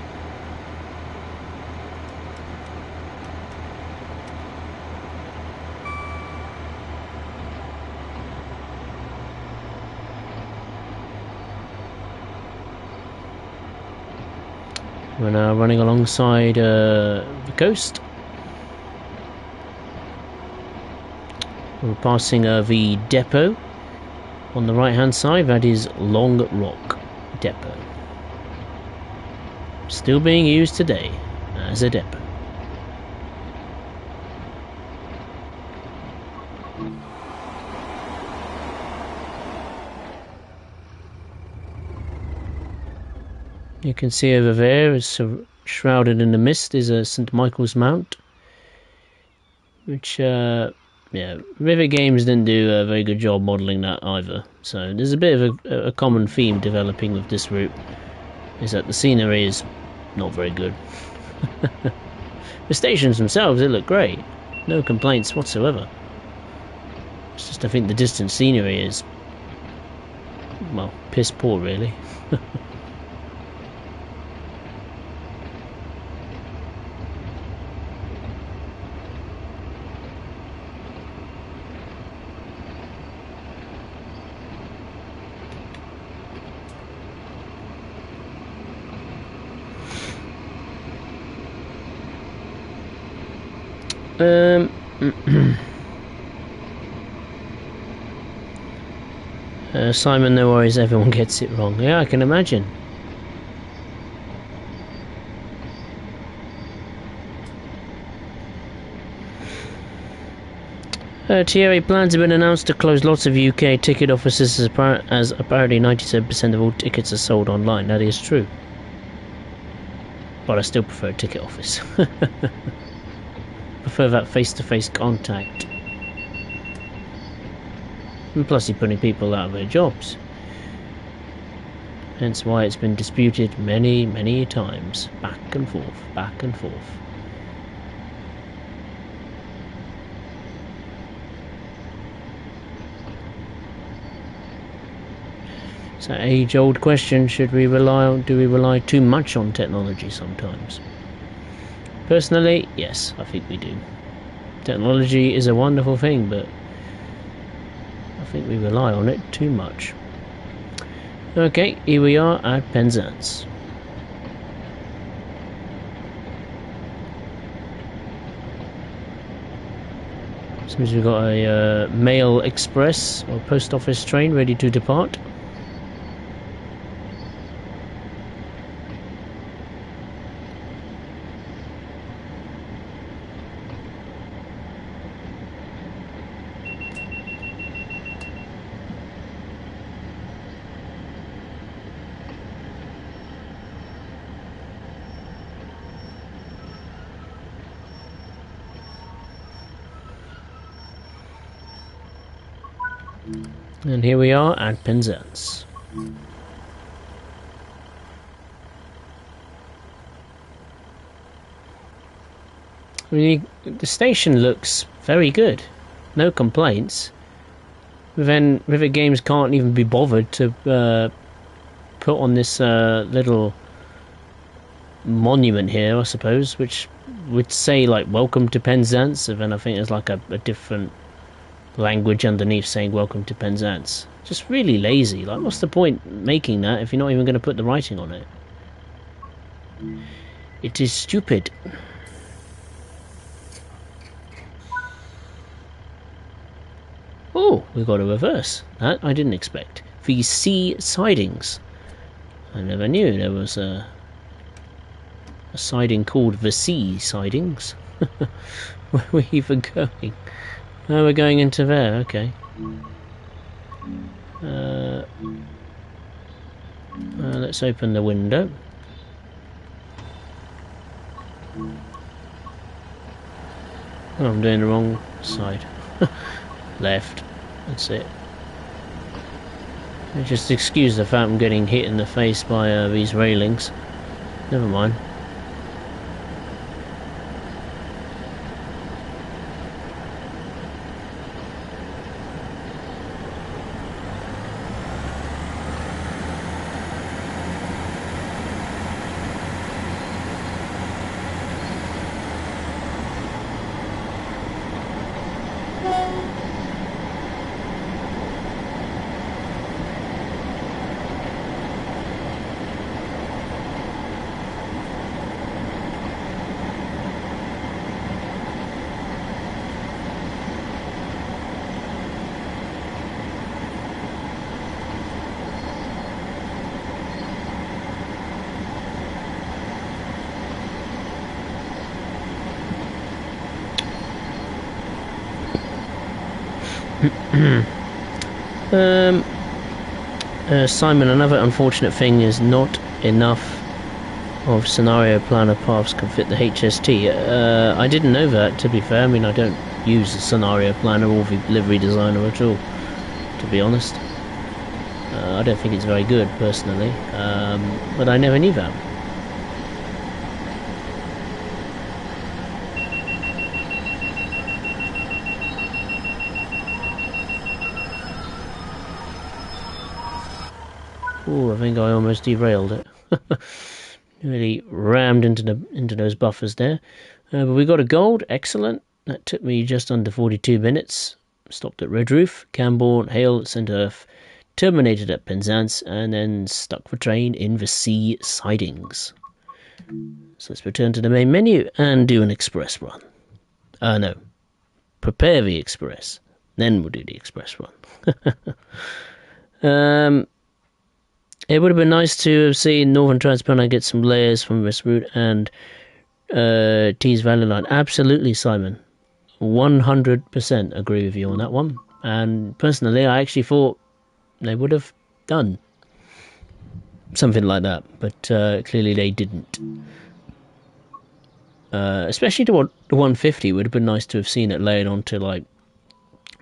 We're now running alongside the coast. We're passing the depot On the right hand side, that is Long Rock Depot. Still being used today as a depot. You can see over there, is shrouded in the mist, is a St. Michael's Mount, which, yeah, River Games didn't do a very good job modelling that either. So there's a bit of a common theme developing with this route, is that the scenery is not very good. The stations themselves, they look great, no complaints whatsoever. It's just I think the distant scenery is, well, piss poor really. Simon, no worries, everyone gets it wrong. Yeah, I can imagine. Thierry, plans have been announced to close lots of UK ticket offices as apparently 97% of all tickets are sold online. That is true. But I still prefer a ticket office. Prefer that face-to-face contact. And plus you're putting people out of their jobs. Hence why it's been disputed many, many times. Back and forth, back and forth. It's that age-old question, do we rely too much on technology sometimes? Personally, yes, I think we do. Technology is a wonderful thing, but I think we rely on it too much. Okay, here we are at Penzance. Seems we've got a mail express or post office train ready to depart. And here we are at Penzance. I mean, the station looks very good. No complaints. Then River Games can't even be bothered to put on this little monument here, I suppose, which would say like "Welcome to Penzance," and then I think there's like a different language underneath saying "Welcome to Penzance." Just really lazy. Like, what's the point making that if you're not even going to put the writing on it? It is stupid. Oh, we've got a reverse. That I didn't expect. The C sidings. I never knew there was a siding called the C sidings. Where are we even going? Oh, we're going into there, okay. Let's open the window. Oh, I'm doing the wrong side. Left. That's it. Just excuse the fact I'm getting hit in the face by these railings. Never mind. Simon, another unfortunate thing is not enough of scenario planner paths can fit the HST. I didn't know that, to be fair. I mean, I don't use the scenario planner or the livery designer at all, to be honest. I don't think it's very good, personally, but I never knew that. Oh, I think I almost derailed it. Really rammed into those buffers there. But we got a gold, excellent. That took me just under 42 minutes. Stopped at Red Roof, Camborne, Hale, St. Earth, terminated at Penzance, and then stuck for train in the sea sidings. So let's return to the main menu and do an express run. No. Prepare the express. Then we'll do the express run. It would have been nice to have seen Northern Transpennine get some layers from this route and Tees Valley Line. Absolutely, Simon. 100% agree with you on that one. And personally, I actually thought they would have done something like that, but clearly they didn't. Especially the 150 would have been nice to have seen it laid onto like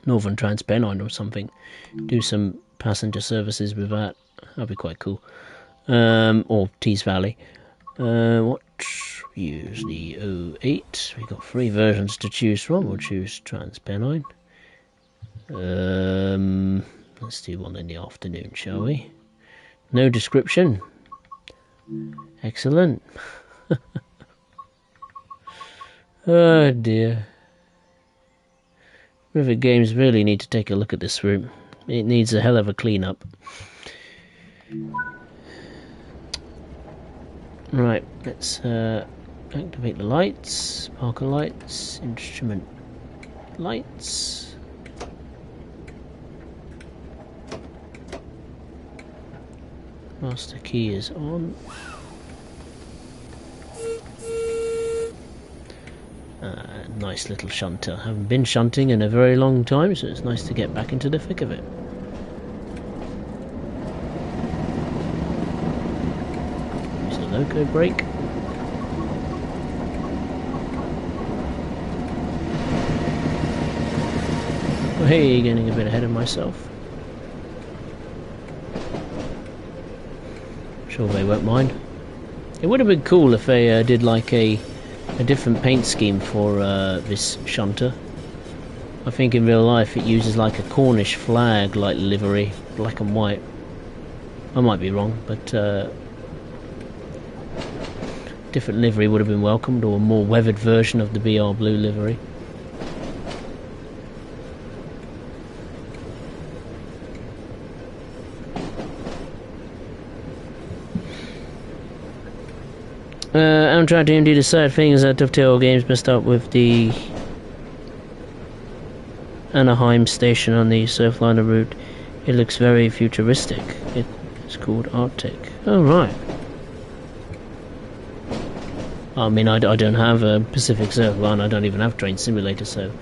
Northern Transpennine or something. Do some passenger services with that. That'd be quite cool. Or Tees Valley. What? Use the 08. We've got 3 versions to choose from. We'll choose Transpennine. Let's do one in the afternoon, shall we? No description. Excellent. Oh dear. River Games really need to take a look at this route. It needs a hell of a clean-up. Right, let's activate the lights, parker lights, instrument lights. Master key is on. Nice little shunter. Haven't been shunting in a very long time, so it's nice to get back into the thick of it. Loco brake. Oh, hey, getting a bit ahead of myself. Sure they won't mind. It would have been cool if they did like a different paint scheme for this shunter. I think in real life it uses like a Cornish flag like livery, black and white. I might be wrong, but different livery would have been welcomed, or a more weathered version of the BR Blue livery. Amtrak DMD, the sad thing is that Dovetail Games messed up with the Anaheim station on the Surfliner route. It looks very futuristic. It's called Arctic. Oh, right. I mean, I don't have a Pacific Surfliner, I don't even have Train Simulator, so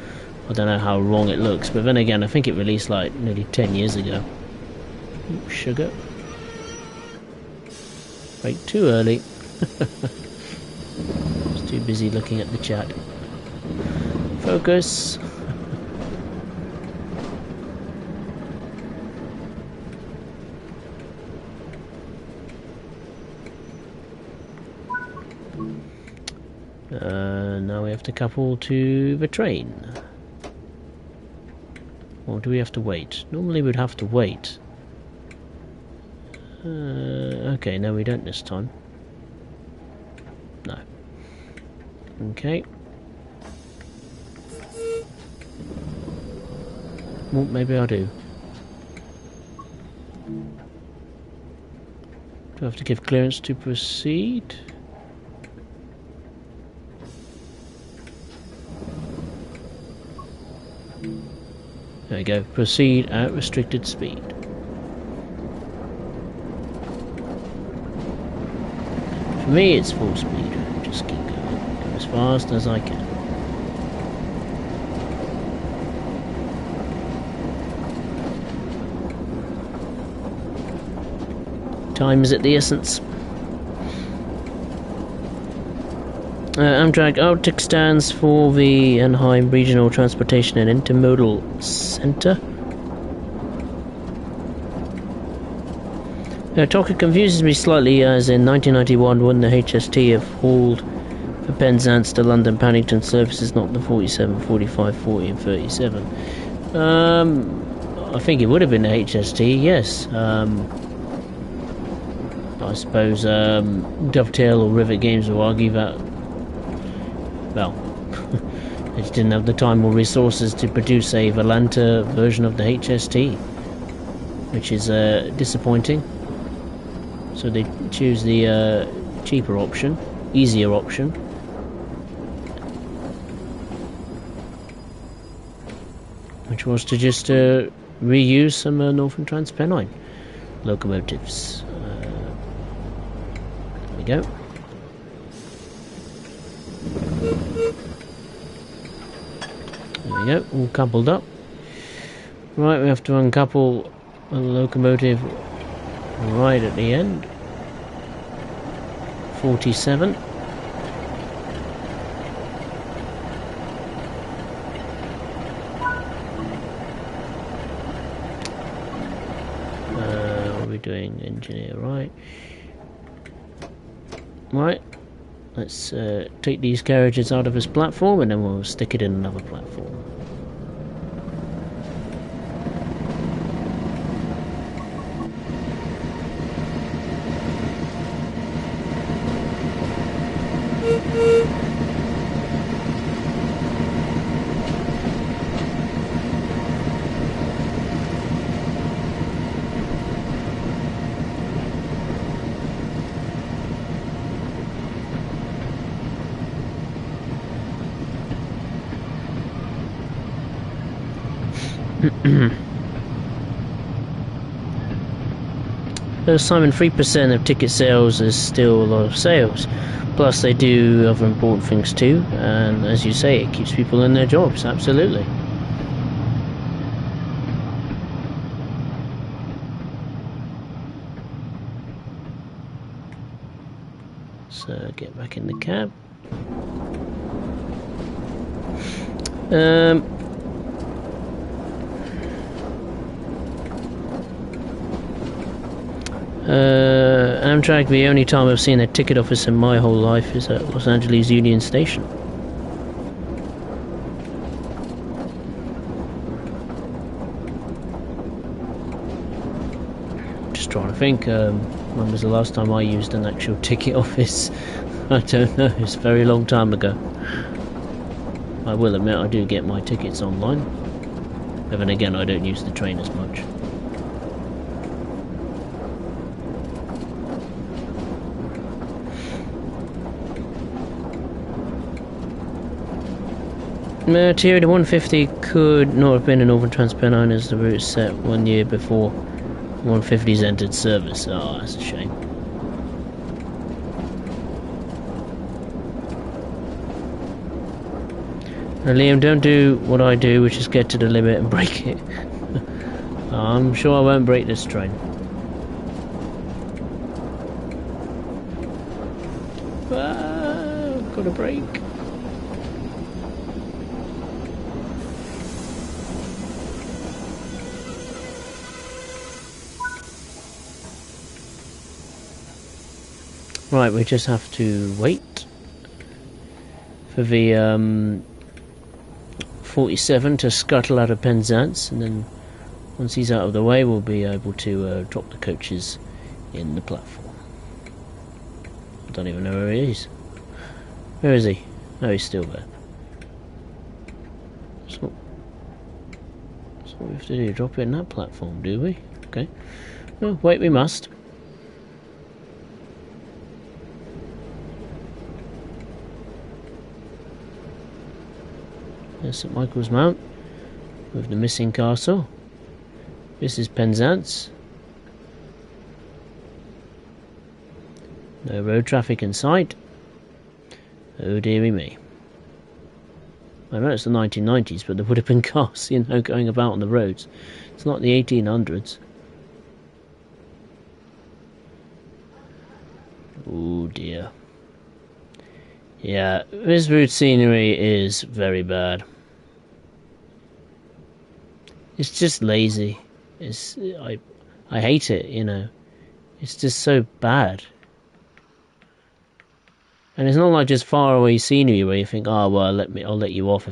I don't know how wrong it looks. But then again, I think it released like nearly 10 years ago. Ooh, sugar. Right, too early. I was too busy looking at the chat. Focus. Now we have to couple to the train. Or do we have to wait? Normally we'd have to wait. Okay, no we don't this time. No. Okay. Well, maybe I do. Do I have to give clearance to proceed? There we go. Proceed at restricted speed. For me, it's full speed. Just keep going. Go as fast as I can. Time is at the essence. Amtrak Arctic stands for the Anaheim Regional Transportation and Intermodal Center. Topic confuses me slightly, as in 1991 when the HST have hauled for Penzance to London Paddington services, not the 47, 45, 40 and 37. I think it would have been the HST, yes. I suppose Dovetail or Rivet Games will argue that, well, they just didn't have the time or resources to produce a Volanta version of the HST, which is disappointing. So they choose the cheaper option, easier option. Which was to just reuse some Northern Transpennine locomotives. There we go. There we go, all coupled up. Right, we have to uncouple a locomotive right at the end. 47. What are we doing? Engineer, right. Right. Let's take these carriages out of this platform and then we'll stick it in another platform. Simon, 3% of ticket sales is still a lot of sales. Plus they do other important things too, and as you say, it keeps people in their jobs, absolutely. So get back in the cab. Amtrak, the only time I've seen a ticket office in my whole life is at Los Angeles Union Station. Just trying to think, when was the last time I used an actual ticket office? I don't know, it's a very long time ago. I will admit I do get my tickets online, but then again I don't use the train as much. Thierry, the 150 could not have been a Northern Transpennine as the route set 1 year before 150s entered service. Oh, that's a shame. Now, Liam, don't do what I do, which is get to the limit and break it. I'm sure I won't break this train. Ah, got a break. Right, we just have to wait for the 47 to scuttle out of Penzance, and then once he's out of the way we'll be able to drop the coaches in the platform. I don't even know where he is. Where is he? Oh, he's still there. So what we have to do, drop it in that platform, do we? Okay. Well, wait we must. There's St Michael's Mount with the missing castle. This is Penzance. No road traffic in sight. Oh dearie me. I know it's the 1990s, but there would have been cars, you know, going about on the roads. It's not the 1800s. Oh dear. Yeah, this route scenery is very bad. It's just lazy. I hate it, you know. It's just so bad. And it's not like just far away scenery where you think, oh well, I'll let you off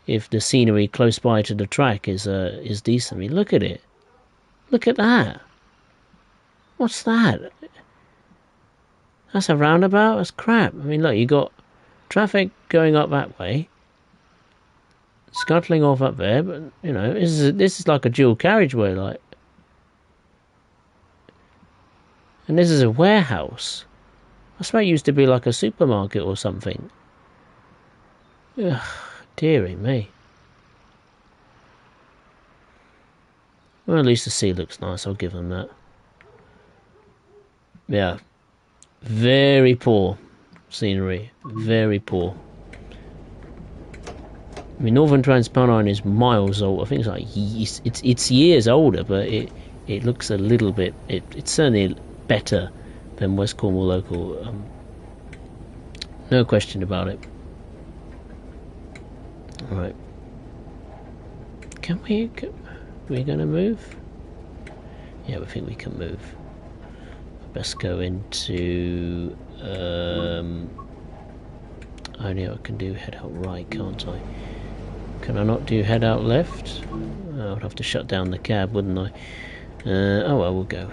if the scenery close by to the track is decent. I mean, look at it. Look at that. What's that? That's a roundabout? That's crap. I mean, look, you got traffic going up that way, scuttling off up there, but, you know, this is like a dual carriageway, like. And this is a warehouse. I swear it used to be like a supermarket or something. Ugh, dearie me. Well, at least the sea looks nice, I'll give them that. Yeah. Very poor scenery. Very poor. I mean, Northern Transpennine is miles old. I think it's like it's years older, but it looks a little bit. It's certainly better than West Cornwall local. No question about it. All right. We're gonna move? Yeah, we think we can move. Best go into. I know I can do head out right, can't I? Can I not do head out left? I would have to shut down the cab, wouldn't I? Oh well, we'll go.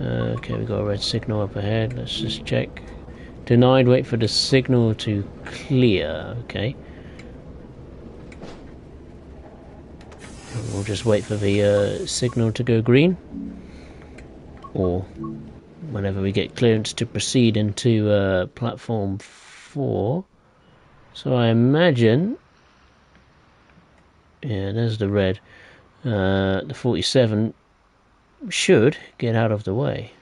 Okay, we got a red signal up ahead. Let's just check. Denied. Wait for the signal to clear. Okay. We'll just wait for the signal to go green, or whenever we get clearance to proceed into platform 4. So I imagine, yeah, there's the red. The 47 should get out of the way.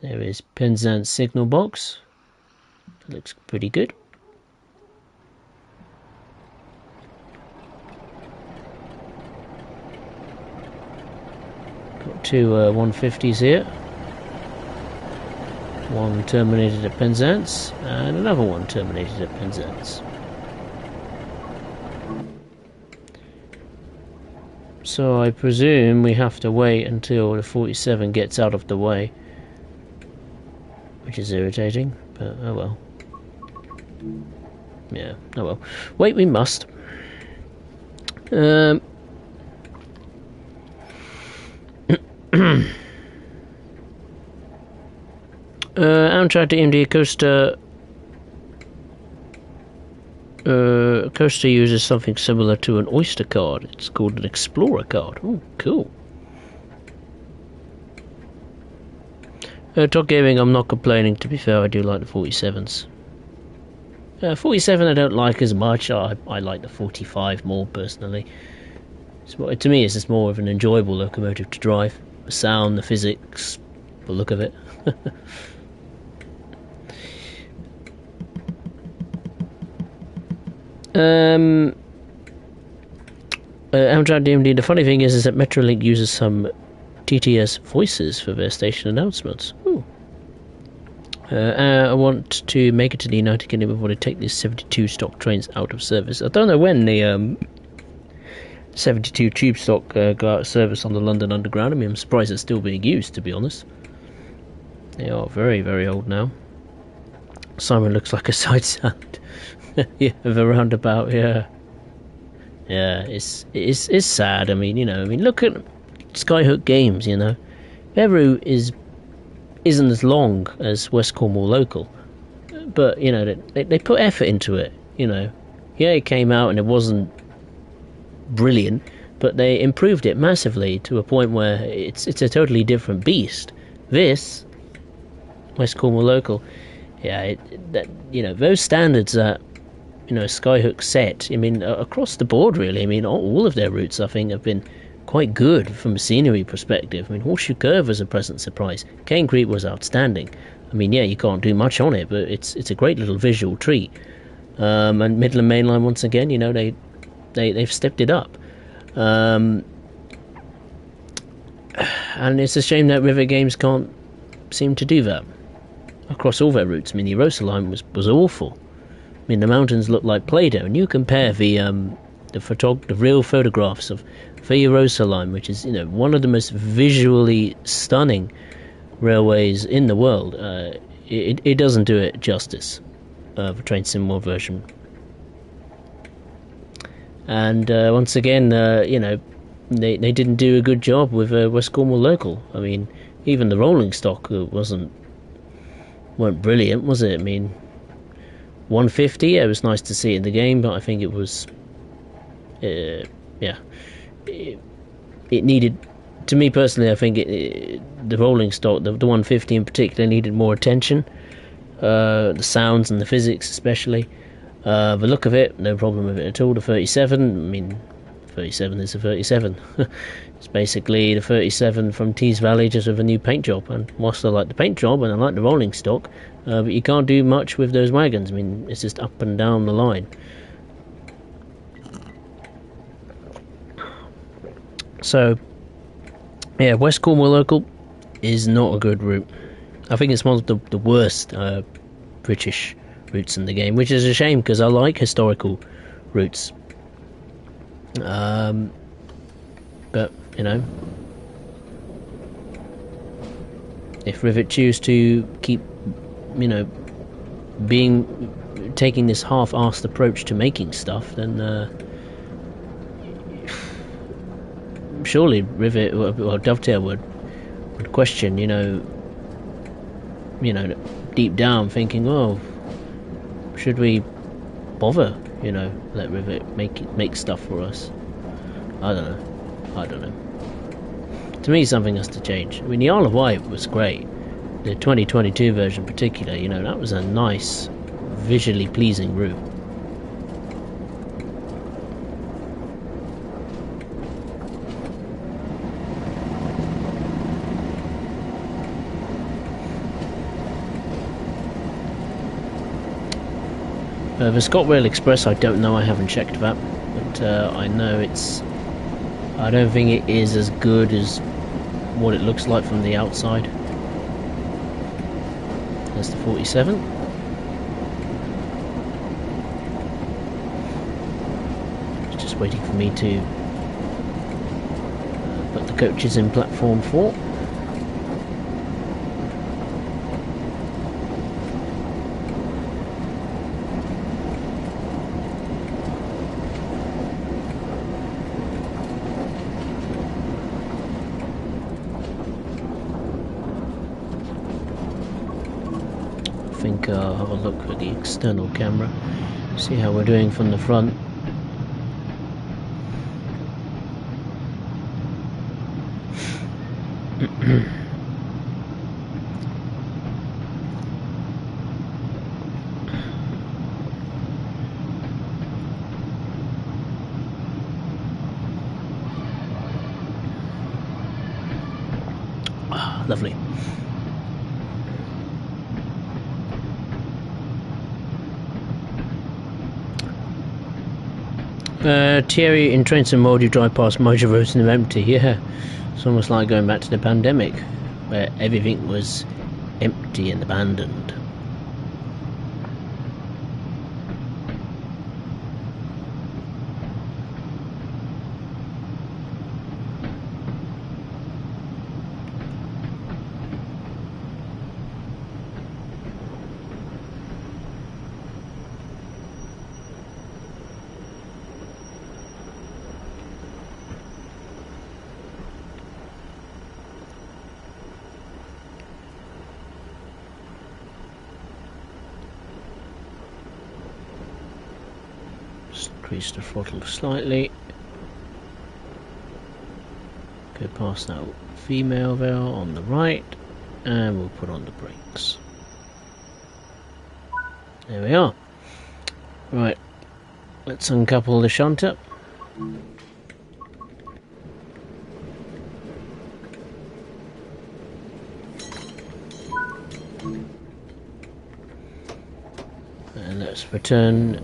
There is Penzance signal box. Looks pretty good. Got two 150s here. One terminated at Penzance, and another one terminated at Penzance. So I presume we have to wait until the 47 gets out of the way, which is irritating, but oh well. Yeah, oh well. Wait, we must. Amtrak DMD Coaster uses something similar to an Oyster card. It's called an Explorer card. Oh, cool. Top Gaming, I'm not complaining. To be fair, I do like the 47s. 47 I don't like as much. I like the 45 more personally. To me, it's just more of an enjoyable locomotive to drive. The sound, the physics, the look of it. Amtrak DMD. The funny thing is that Metrolink uses some TTS voices for their station announcements. Ooh. I want to make it to the United Kingdom before they take these 72 stock trains out of service. I don't know when the 72 tube stock go out of service on the London Underground. I mean, I'm surprised it's still being used, to be honest. They are very, very old now. Simon looks like a side sound. Yeah, of a roundabout, yeah. Yeah, it's sad. I mean, you know, look at Skyhook Games, you know. Their route isn't as long as West Cornwall local, but you know they put effort into it. You know, yeah, it came out and it wasn't brilliant, but they improved it massively to a point where it's a totally different beast. This West Cornwall local, yeah, you know, those standards that, you know, Skyhook set. I mean, across the board, really. I mean, all of their routes, I think, have been quite good from a scenery perspective. I mean, Horseshoe Curve was a pleasant surprise. Cane Creek was outstanding. I mean, yeah, you can't do much on it, but it's a great little visual treat. And Midland Main Line, once again, you know, they've stepped it up. And it's a shame that Rivet Games can't seem to do that across all their routes. I mean, the Erosa line was awful. I mean, the mountains look like Play-Doh, and you compare the real photographs of the Erosa line, which is, you know, one of the most visually stunning railways in the world. It doesn't do it justice, the Train Sim World version. And once again, you know, they didn't do a good job with West Cornwall Local. I mean, even the rolling stock weren't brilliant, was it? I mean, 150, it was nice to see it in the game, but I think it was, yeah, it needed, to me personally, I think the rolling stock, the 150 in particular, needed more attention. The sounds and the physics especially. The look of it, no problem with it at all. The 37, I mean, 37 is a 37. It's basically the 37 from Tees Valley, just with a new paint job. And whilst I like the paint job and I like the rolling stock, but you can't do much with those wagons. I mean, it's just up and down the line. So, yeah, West Cornwall Local is not a good route. I think it's one of the worst British routes in the game, which is a shame because I like historical routes. But, you know, if Rivet choose to keep, you know, taking this half-assed approach to making stuff, then surely Rivet or Dovetail would question, you know, deep down thinking, oh, should we bother, you know, let Rivet make stuff for us? I don't know. To me, something has to change. I mean, the Isle of Wight was great. The 2022 version in particular, you know, that was a nice, visually pleasing route. The ScotRail Express, I don't know, I haven't checked that, but I know I don't think it is as good as what it looks like from the outside. There's the 47. It's just waiting for me to put the coaches in platform 4. I'll have a look at the external camera, see how we're doing from the front. Ah, lovely. Thierry, in Train Sim mode you drive past major roads and they're empty. Yeah, it's almost like going back to the pandemic where everything was empty and abandoned. Increase the throttle slightly. Go past that female there on the right, and we'll put on the brakes. There we are. Right, let's uncouple the shunter. And let's return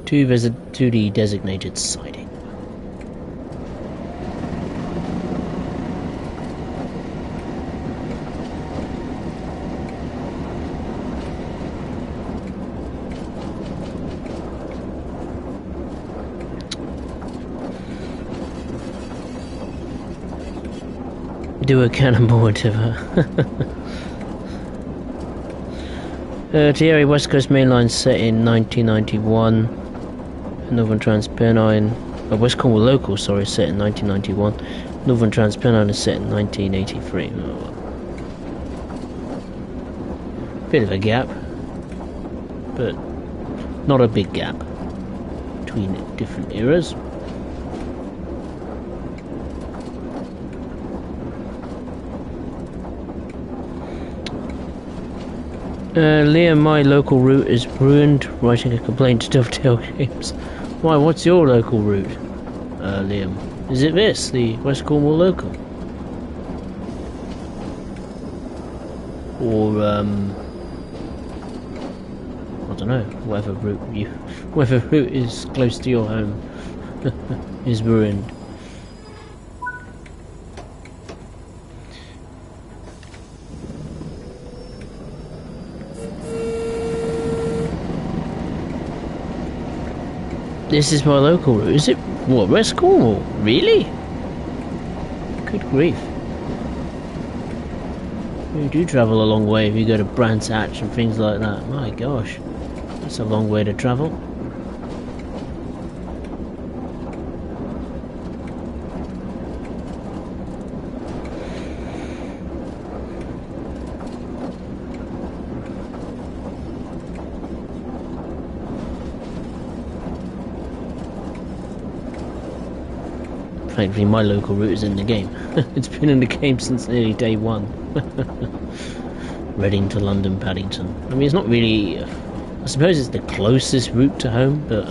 to the designated siding. Do a cannonball into her. Thierry West Coast Main Line set in 1991. Northern Transpennine, West Cornwall Local, sorry, set in 1991. Northern Transpennine is set in 1983. Oh. Bit of a gap, but not a big gap between different eras. Liam, my local route is ruined. Writing a complaint to Dovetail Games. Why, what's your local route, Liam? Is it this, the West Cornwall local? Or, I don't know, whatever route is close to your home is ruined. This is my local route. Is it? What, West Cornwall? Really? Good grief. You do travel a long way if you go to Brands Hatch and things like that. My gosh. That's a long way to travel. Thankfully, my local route is in the game. It's been in the game since nearly day one. Reading to London, Paddington. I mean, it's not really... I suppose it's the closest route to home, but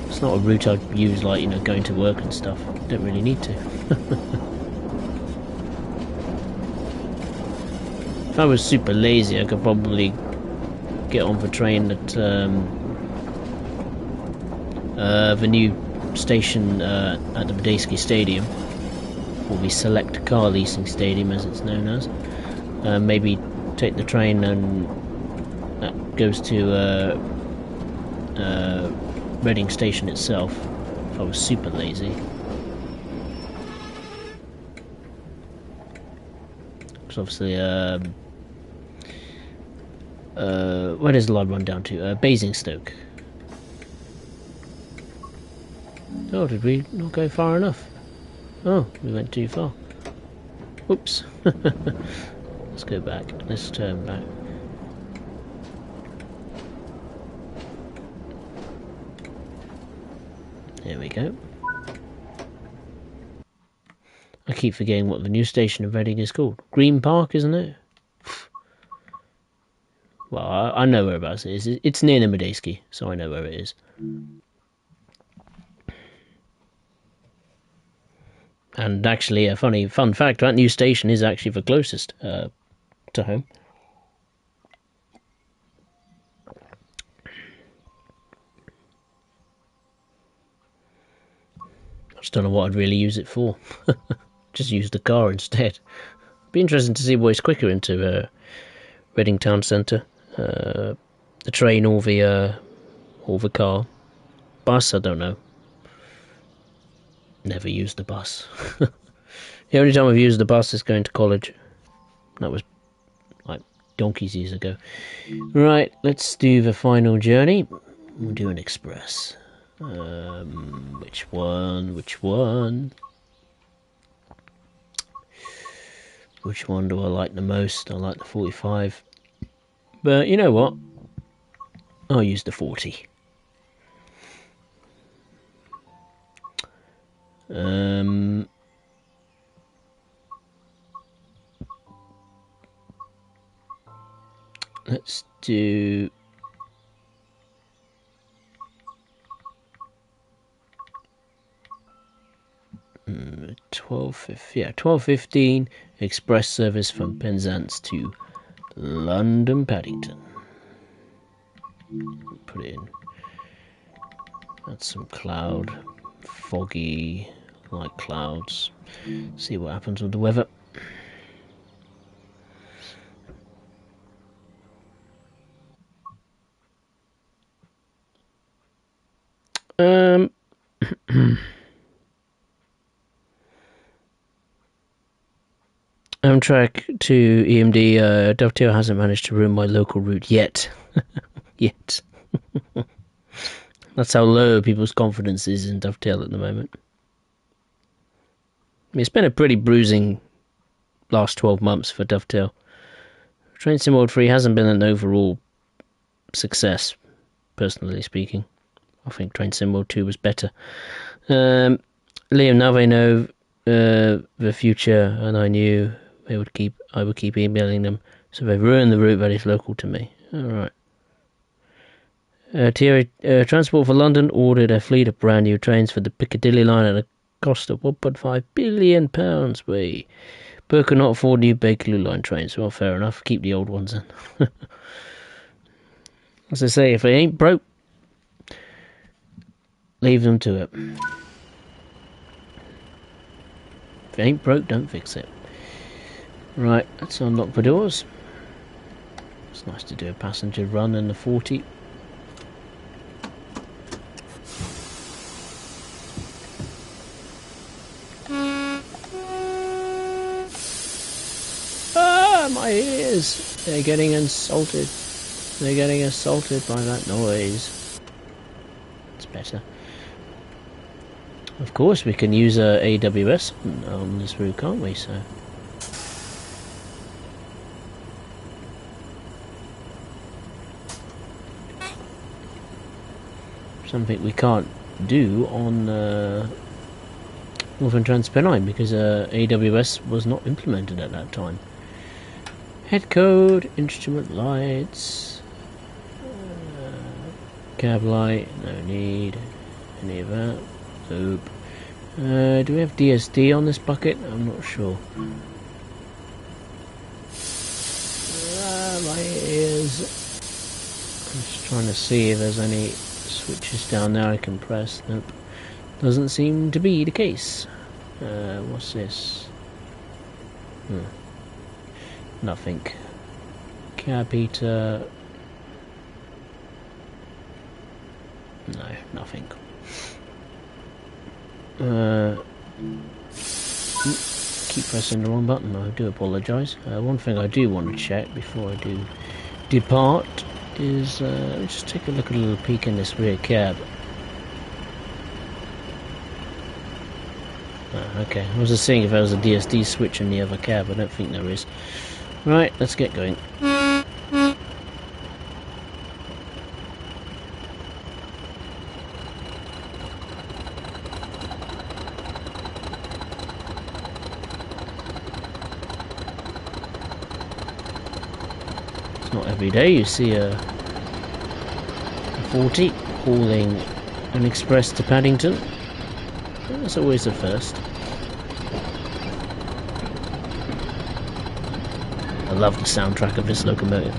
it's not a route I'd use, like, you know, going to work and stuff. Don't really need to. If I was super lazy, I could probably get on the train at the new station at the Medeski Stadium, or the Select Car Leasing Stadium as it's known as. Maybe take the train and that goes to Reading Station itself, if I was super lazy. Because obviously where does the line run down to? Basingstoke. Oh, did we not go far enough? Oh, we went too far. Oops. Let's go back. Let's turn back. There we go. I keep forgetting what the new station of Reading is called. Green Park, isn't it? Well, I know whereabouts it is. It's near the Medeski, so I know where it is. And actually, a fun fact, that new station is actually the closest to home. I just don't know what I'd really use it for. Just use the car instead. Be interesting to see what is quicker into Reading Town Centre. The train or the car. Bus, I don't know. Never used the bus. The only time I've used the bus is going to college. That was like donkeys years ago. Right, let's do the final journey. We'll do an express. Which one? Which one? Which one do I like the most? I like the 45. But you know what? I'll use the 40. Let's do 12:15 express service from Penzance to London Paddington. Put it in. Add some cloud. Foggy, like clouds. See what happens with the weather. Amtrak to EMD, Dovetail hasn't managed to ruin my local route yet. Yet. That's how low people's confidence is in Dovetail at the moment. I mean, it's been a pretty bruising last 12 months for Dovetail. Train Sim World 3 hasn't been an overall success, personally speaking. I think Train Sim World 2 was better. Liam, now they know the future, and I knew I would keep emailing them, so they ruined the route that is local to me. Alright. Thierry, Transport for London ordered a fleet of brand new trains for the Piccadilly line at a cost of £1.5 billion. Burke could not afford new Bakerloo line trains. Well, fair enough. Keep the old ones in. As I say, if they ain't broke, leave them to it. If it ain't broke, don't fix it. Right, let's unlock the doors. It's nice to do a passenger run in the 40. My ears! They're getting insulted. They're getting assaulted by that noise. It's better. Of course, we can use AWS on this route, can't we? So. Something we can't do on Northern Transpennine because AWS was not implemented at that time. Head code, instrument lights, cab light, no need, any of that, nope. Do we have DSD on this bucket? I'm not sure. My ears. I'm just trying to see if there's any switches down there I can press. Nope. Doesn't seem to be the case. What's this? Nothing. Cab heater. No, nothing. Keep pressing the wrong button. I do apologise. One thing I do want to check before I do depart is let's just take a look at a little peek in this rear cab. Okay, I was just seeing if there was a DSD switch in the other cab. I don't think there is. Right, let's get going. It's not every day you see a 40 hauling an express to Paddington. That's always the first. I love the soundtrack of this locomotive.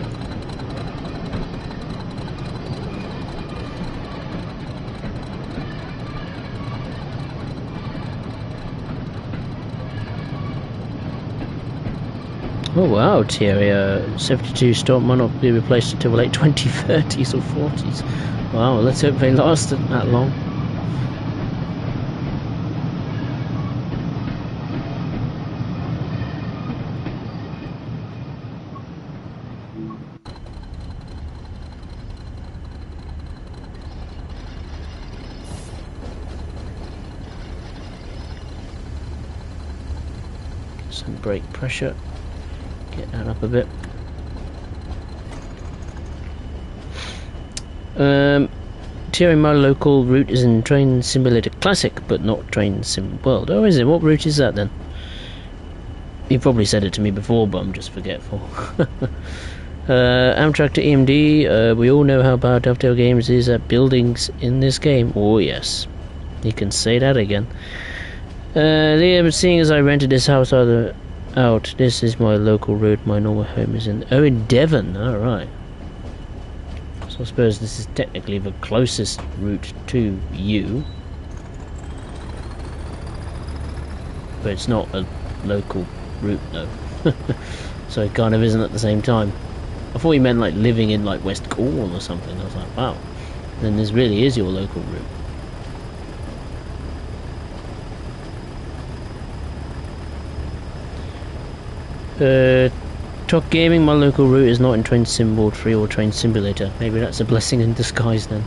Oh wow, Thierry, 72 stop might not be replaced until the late 2030s or 40s. Wow, let's hope they lasted that long. Some brake pressure. Get that up a bit. Thierry, my local route is in Train Simulator Classic, but not Train Sim World. Oh, is it? What route is that then? You probably said it to me before, but I'm just forgetful. Amtrak to EMD. We all know how bad Dovetail Games is at buildings in this game. Oh yes, you can say that again. Liam, seeing as I rented this house out, this is my local route. My normal home is in in Devon. Alright. So So I suppose this is technically the closest route to you, but it's not a local route though. So it kind of isn't at the same time. I thought you meant like living in like West Cornwall or something. I was like, wow, then this really is your local route. Talk Gaming, my local route is not in Train Sim World 3 or Train Simulator. Maybe that's a blessing in disguise then.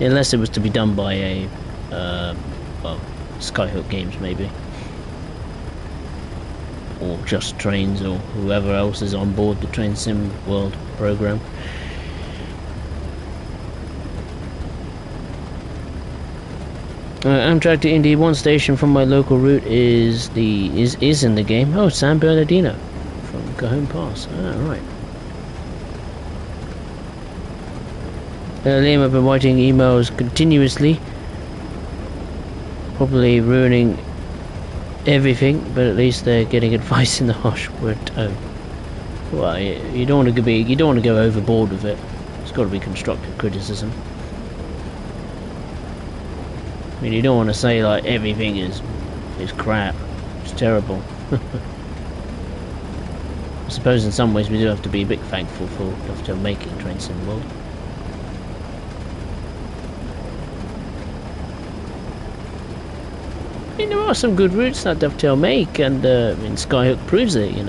Unless it was to be done by a well, Skyhook Games maybe, or Just Trains, or whoever else is on board the Train Sim World program. Amtrak to Indy, one station from my local route is in the game. Oh, San Bernardino from Cajon Pass. Ah, right. Liam, I've been writing emails continuously, probably ruining everything, but at least they're getting advice in the harsh word tone. Well, you don't want to go overboard with it. It's got to be constructive criticism. I mean, you don't want to say like everything is crap. It's terrible. I suppose in some ways we do have to be a bit thankful for Dovetail making Train Sim World. I mean, there are some good routes that Dovetail make, and I mean, Skyhook proves it. You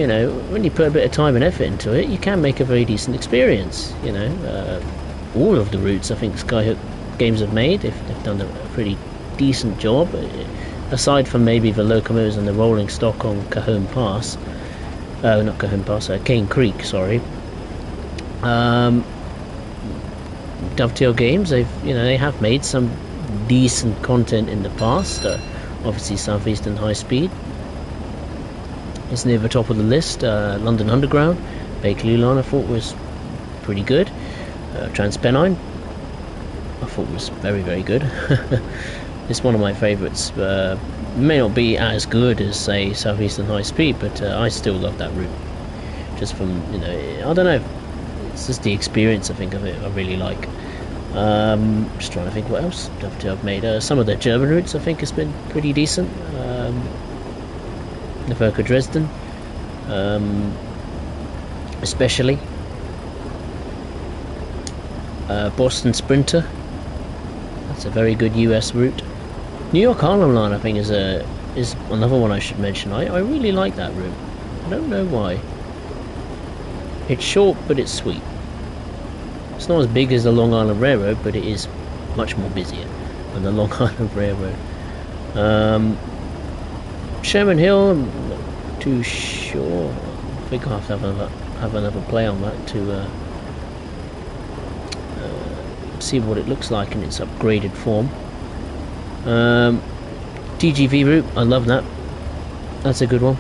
know, when you put a bit of time and effort into it, you can make a very decent experience. You know, all of the routes I think Skyhook Games have made, they've done a pretty decent job, aside from maybe the locomotives and the rolling stock on Cajon Pass. Not Cajon Pass, Cane Creek, sorry. Dovetail Games, they have made some decent content in the past. Obviously Southeastern High Speed is near the top of the list. London Underground, Bakerloo Line I thought was pretty good. Transpennine I thought was very, very good. It's one of my favourites. May not be as good as, say, Southeastern High Speed, but I still love that route. Just from, I don't know, it's just the experience I think of it I really like. Just trying to think what else I've made. Some of the German routes I think has been pretty decent. The Verker Dresden, especially. Boston Sprinter. That's a very good US route. New York Harlem Line I think is another one I should mention. I really like that route. I don't know why. It's short but it's sweet. It's not as big as the Long Island Railroad, but it is much more busier than the Long Island Railroad. Sherman Hill, I'm not too sure. I think I'll have to have another play on that to see what it looks like in its upgraded form. TGV route, I love that. That's a good one.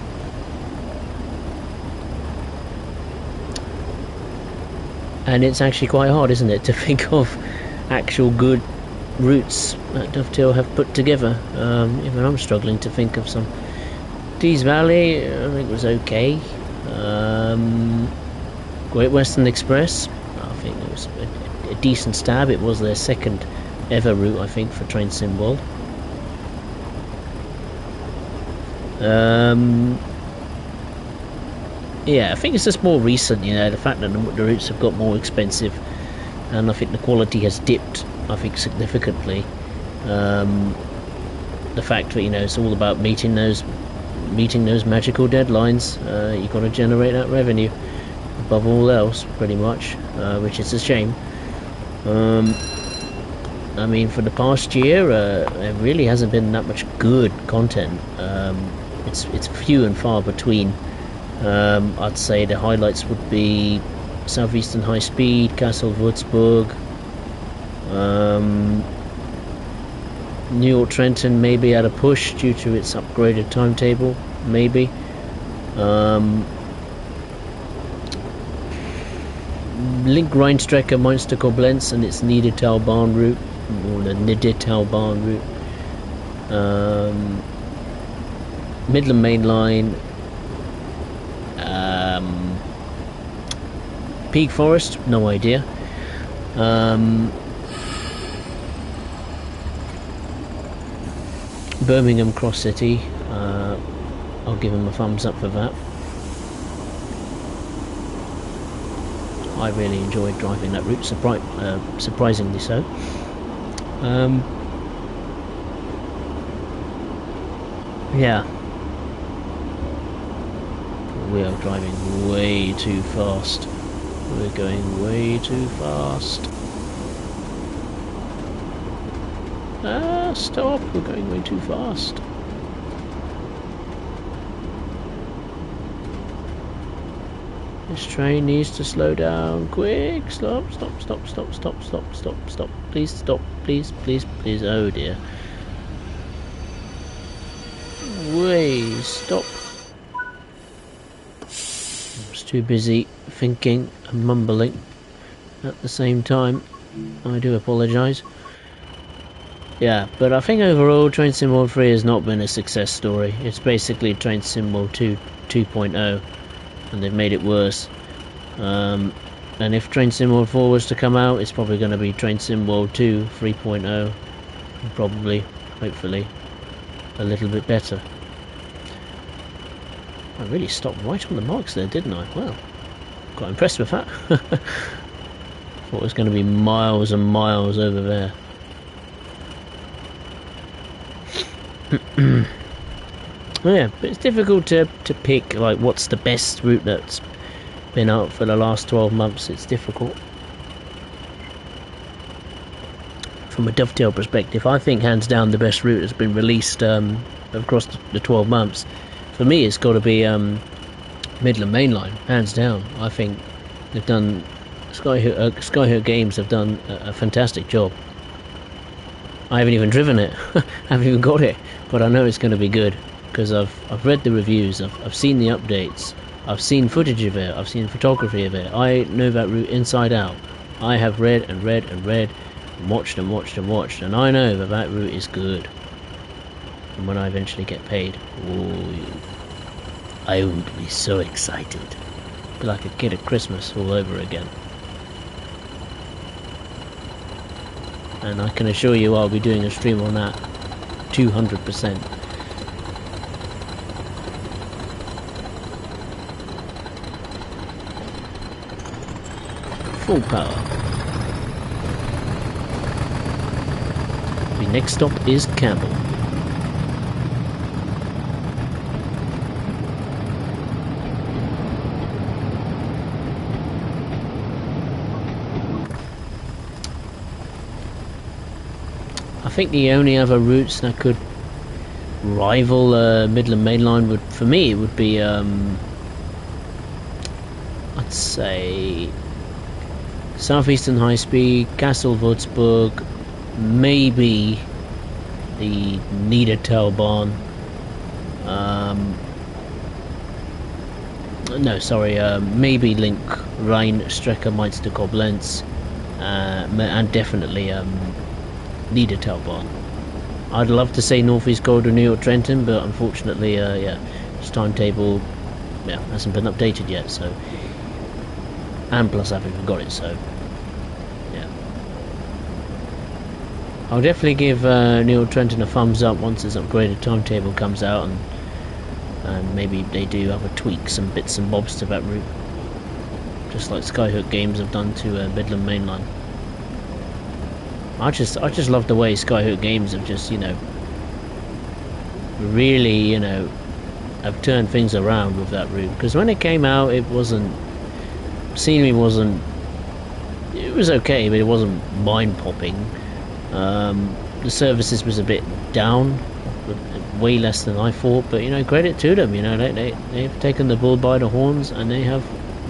And it's actually quite hard, isn't it, to think of actual good routes that Dovetail have put together. Even I'm struggling to think of some. Dees Valley, I think was okay. Great Western Express, I think it was a decent stab. It was their second ever route, I think, for Train Sim World. Yeah, I think it's just more recent, the fact that the routes have got more expensive, and I think the quality has dipped, I think, significantly. The fact that, it's all about meeting those magical deadlines. You've got to generate that revenue above all else, pretty much, which is a shame. I mean, for the past year, there really hasn't been that much good content. It's few and far between. I'd say the highlights would be Southeastern High Speed, Castle Würzburg, New York Trenton maybe at a push due to its upgraded timetable, maybe. Link Rheinstrecke Münster Koblenz and its Niedertalbahn route, or the Niedertalbahn route. Midland Main Line. Peak Forest, no idea. Birmingham Cross City, I'll give him a thumbs up for that. I really enjoyed driving that route, surprisingly so. Yeah. We are driving way too fast. We're going way too fast. Stop! We're going way too fast. This train needs to slow down. Quick! Stop! Stop! Stop! Stop! Stop! Stop! Stop! Stop! Please stop! Please! Please! Please! Oh dear! Way! Stop! I was too busy thinking and mumbling at the same time. I do apologise. Yeah, but I think overall Train Sim World 3 has not been a success story. It's basically Train Sim World 2 2.0, and they've made it worse. And if Train Sim World 4 was to come out, it's probably going to be Train Sim World 2 3.0, and probably, hopefully, a little bit better. I really stopped right on the marks there, didn't I? Wow, quite impressed with that. Thought it was going to be miles and miles over there. Yeah, but it's difficult to pick like what's the best route that's been out for the last 12 months. It's difficult. From a Dovetail perspective, I think hands down the best route has been released across the 12 months. For me, it's got to be Midland Main Line, hands down. I think they've done Skyhook Games have done a fantastic job. I haven't even driven it. I haven't even got it, but I know it's going to be good because I've read the reviews, I've seen the updates, I've seen footage of it, I've seen photography of it. I know that route inside out. I have read and read and read, and watched and watched and watched, and I know that that route is good. And when I eventually get paid, I will be so excited. Be like a kid at Christmas all over again. And I can assure you I'll be doing a stream on that 200%. Full power. The next stop is Campbell. I think the only other routes that could rival Midland Main Line would, for me, it would be I'd say Southeastern High Speed, Castle Würzburg, maybe the Niedertalbahn. No, sorry, maybe Link Rheinstrecke Mainz to Koblenz, and definitely Niedertalbahn. I'd love to say Northeast Corridor New York Trenton, but unfortunately, yeah, its timetable, yeah, hasn't been updated yet. So, and plus I haven't even got it. So, yeah, I'll definitely give New York Trenton a thumbs up once its upgraded timetable comes out, and maybe they do other tweaks and bits and bobs to that route, just like Skyhook Games have done to Midland Main Line. I just love the way Skyhook Games have just, you know, really, you know, have turned things around with that route. Because when it came out, it wasn't, scenery wasn't, it was okay, but it wasn't mind-popping. The services was a bit down, way less than I thought, but, you know, credit to them, you know, they've taken the bull by the horns, and they have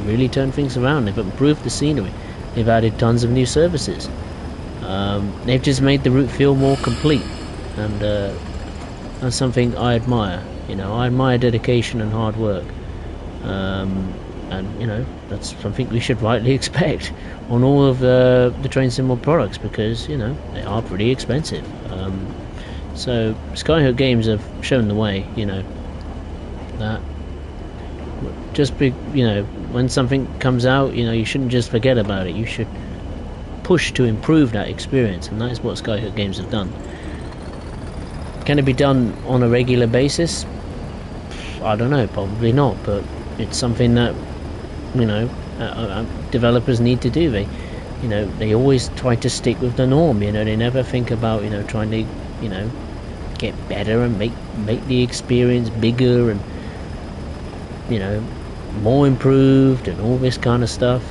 really turned things around. They've improved the scenery. They've added tons of new services. They've just made the route feel more complete, and that's something I admire. You know, I admire dedication and hard work, and you know, that's something we should rightly expect on all of the Train Sim World products, because you know they are pretty expensive. So Skyhook Games have shown the way. You know that just be, you know, when something comes out, you know, you shouldn't just forget about it. You should push to improve that experience, and that is what Skyhook Games have done. Can it be done on a regular basis? I don't know, probably not, but it's something that, you know, developers need to do. They, you know, they always try to stick with the norm, you know, they never think about, you know, trying to, you know, get better and make the experience bigger and, you know, more improved and all this kind of stuff.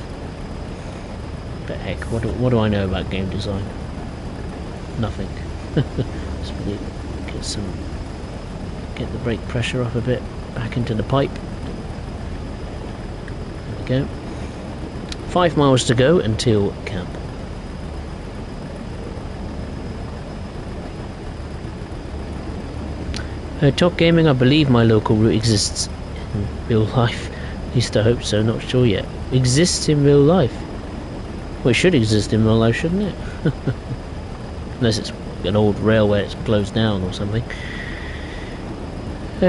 But heck, what do I know about game design? Nothing. Let's really get the brake pressure up a bit, back into the pipe. There we go. 5 miles to go until camp. Top Gaming, I believe my local route exists in real life. At least I hope so, not sure yet. Exists in real life? Well, it should exist in real life, shouldn't it? Unless it's an old railway that's closed down or something.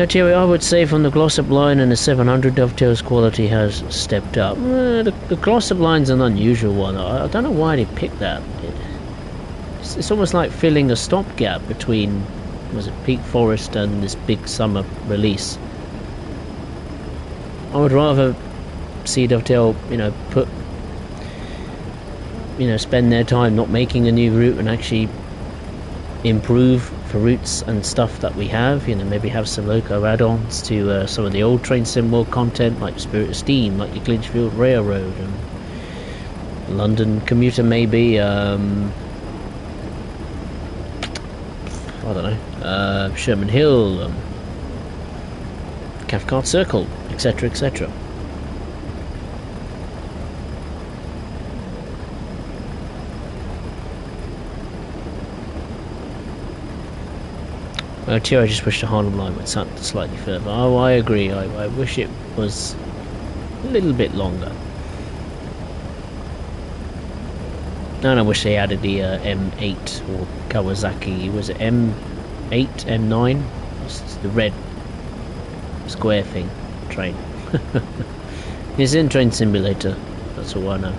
Jerry, I would say from the Glossop line and the 700 Dovetails quality has stepped up. The Glossop line's an unusual one. I don't know why they picked that. It's almost like filling a stopgap between, was it Peak Forest and this big summer release. I would rather see Dovetail, you know, spend their time not making a new route and actually improve for routes and stuff that we have. You know, maybe have some loco add-ons to some of the old Train Sim World content, like Spirit of Steam, like your Glitchfield Railroad and London Commuter, maybe. I don't know, Sherman Hill, Cathcart Circle, etc., etc. I just wish the Harlem line went slightly further. Oh, I agree. I wish it was a little bit longer. And I wish they added the M8 or Kawasaki. Was it M8, M9? It's the red square thing train. It's in Train Simulator. That's all I know.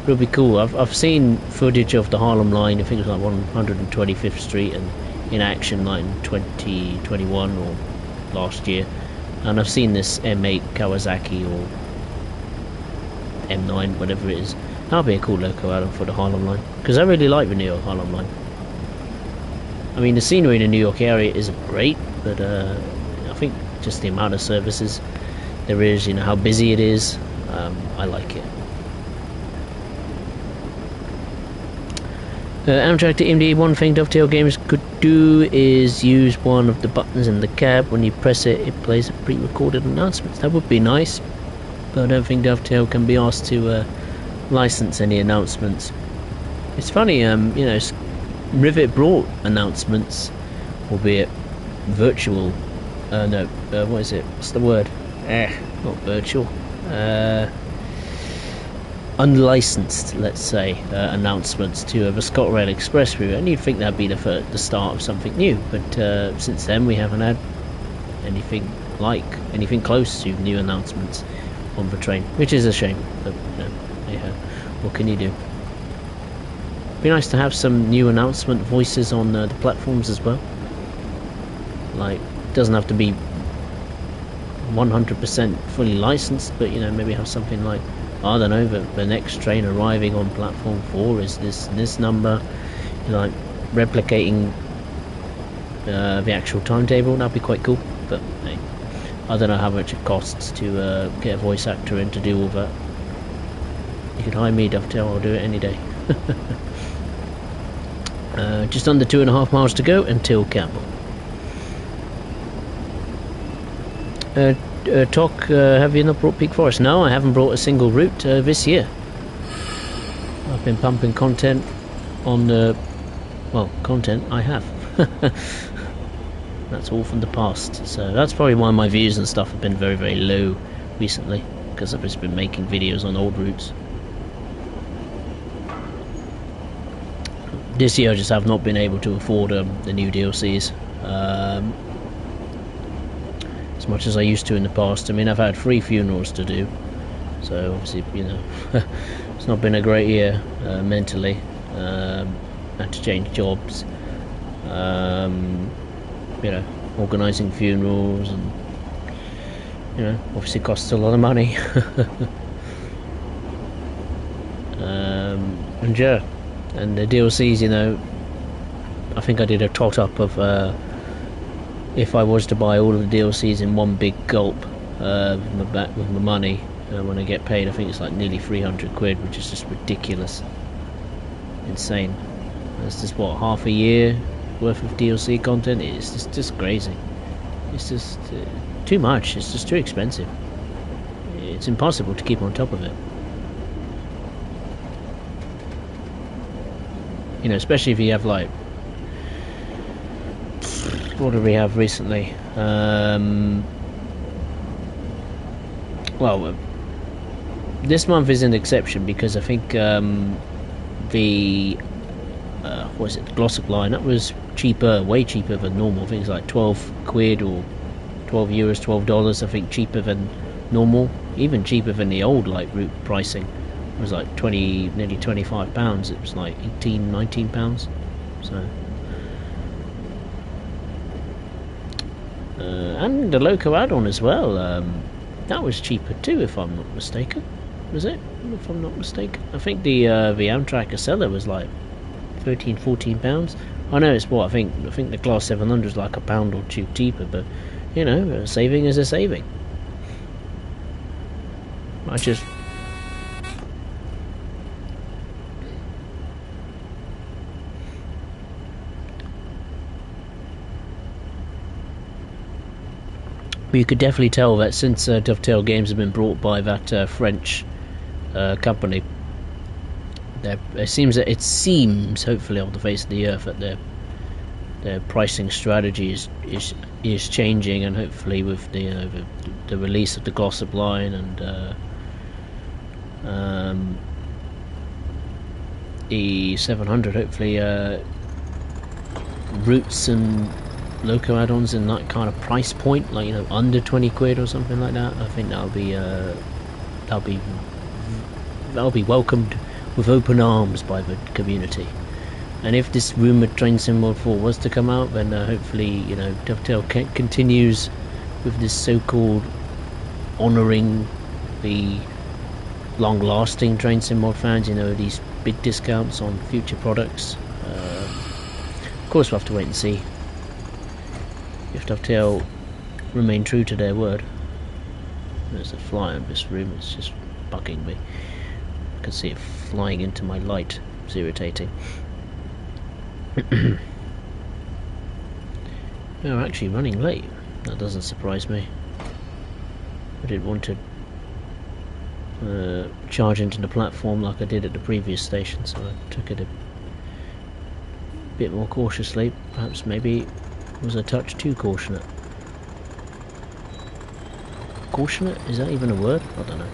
It'll be cool. I've seen footage of the Harlem line. I think it was like 125th Street and in action, like in 2021 or last year, and I've seen this M8 Kawasaki or M9, whatever it is. That'll be a cool loco add-on for the Harlem line, because I really like the New York Harlem line. I mean, the scenery in the New York area isn't great, but I think just the amount of services there is, you know, how busy it is, I like it. Amtrak to MD, one thing Dovetail Games could do is use one of the buttons in the cab. When you press it, it plays a pre-recorded announcements. That would be nice, but I don't think Dovetail can be asked to license any announcements. It's funny, you know, Rivet brought announcements, albeit virtual. What is it? What's the word? Not virtual. Unlicensed, let's say, announcements to the ScotRail Express route, and you'd think that'd be the start of something new. But since then, we haven't had anything close to new announcements on the train, which is a shame. But you know, yeah, what can you do? Be nice to have some new announcement voices on the platforms as well. Like, it doesn't have to be 100% fully licensed, but you know, maybe have something like, I don't know, the next train arriving on platform 4 is this number, you know, like replicating the actual timetable. That'd be quite cool. But hey, I don't know how much it costs to get a voice actor in to do all that. You can hire me, Dovetail, I'll do it any day. Just under 2.5 miles to go until Campbell. Talk, have you not brought Peak Forest? No, I haven't brought a single route this year. I've been pumping content on content I have. That's all from the past, so that's probably why my views and stuff have been very, very low recently, because I've just been making videos on old routes. This year I just have not been able to afford the new DLCs as much as I used to in the past. I mean, I've had 3 funerals to do, So obviously, you know, it's not been a great year mentally. Had to change jobs. You know, organising funerals, and you know, obviously costs a lot of money. And yeah, and the DLCs, you know, I think I did a tot up of if I was to buy all of the DLCs in one big gulp with my money when I get paid. I think it's like nearly 300 quid, which is just ridiculous, insane. That's just what, half a year worth of DLC content. It's just crazy. It's just too much. It's just too expensive. It's impossible to keep on top of it. You know, especially if you have like, what did we have recently? Well, this month is an exception because I think the what was it, the Glossop line, that was cheaper, way cheaper than normal. I think it's like 12 quid or 12 euros, $12, I think, cheaper than normal, even cheaper than the old like route pricing. It was like 20, nearly 25 pounds. It was like 18, 19 pounds. So and the Loco add-on as well, that was cheaper too, if I'm not mistaken. Was it? If I'm not mistaken, I think the Amtrak Acela was like 13, 14 pounds. I know it's what I think the Class 700 is like a pound or two cheaper, but you know, a saving is a saving. I just But you could definitely tell that since Dovetail Games have been brought by that French company, it seems, hopefully, on the face of the earth, that their pricing strategy is changing, and hopefully with the release of the Glossop line and the 700, hopefully routes and Loco add-ons in that kind of price point, like, you know, under 20 quid or something like that. I think that'll be welcomed with open arms by the community. And if this rumoured Train Sim Mod 4 was to come out, then hopefully, you know, Dovetail continues with this so-called honouring the long-lasting Train Sim Mod fans, you know, these big discounts on future products. Of course, we'll have to wait and see if Dovetail remain true to their word. There's a fly in this room, it's just bugging me. I can see it flying into my light. It's irritating. We're actually running late. That doesn't surprise me. I didn't want to charge into the platform like I did at the previous station, so I took it a bit more cautiously. Perhaps maybe was a touch too cautionate. Cautionate? Is that even a word? I don't know.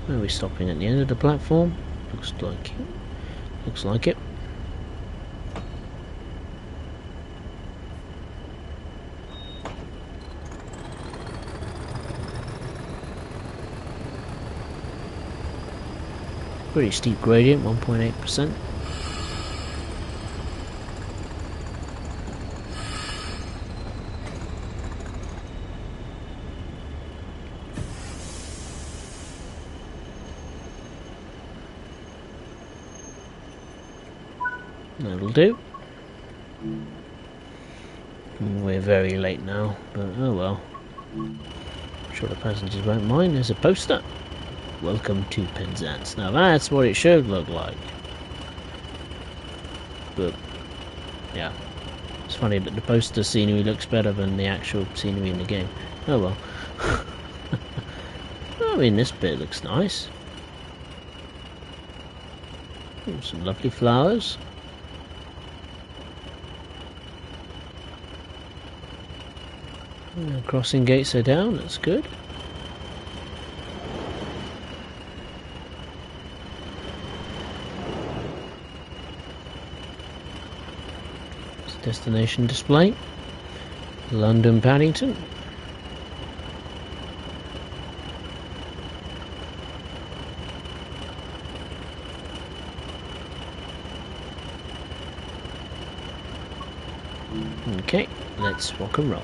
Are we stopping at the end of the platform? Looks like it. Looks like it. Pretty steep gradient, 1.8%. That'll do. We're very late now, but oh well. I'm sure the passengers won't mind. There's a poster. Welcome to Penzance. Now that's what it should look like. But yeah, it's funny that the poster scenery looks better than the actual scenery in the game. Oh well. I mean, this bit looks nice. Some lovely flowers. Crossing gates are down, that's good. Destination display. London Paddington. Okay, let's rock and roll.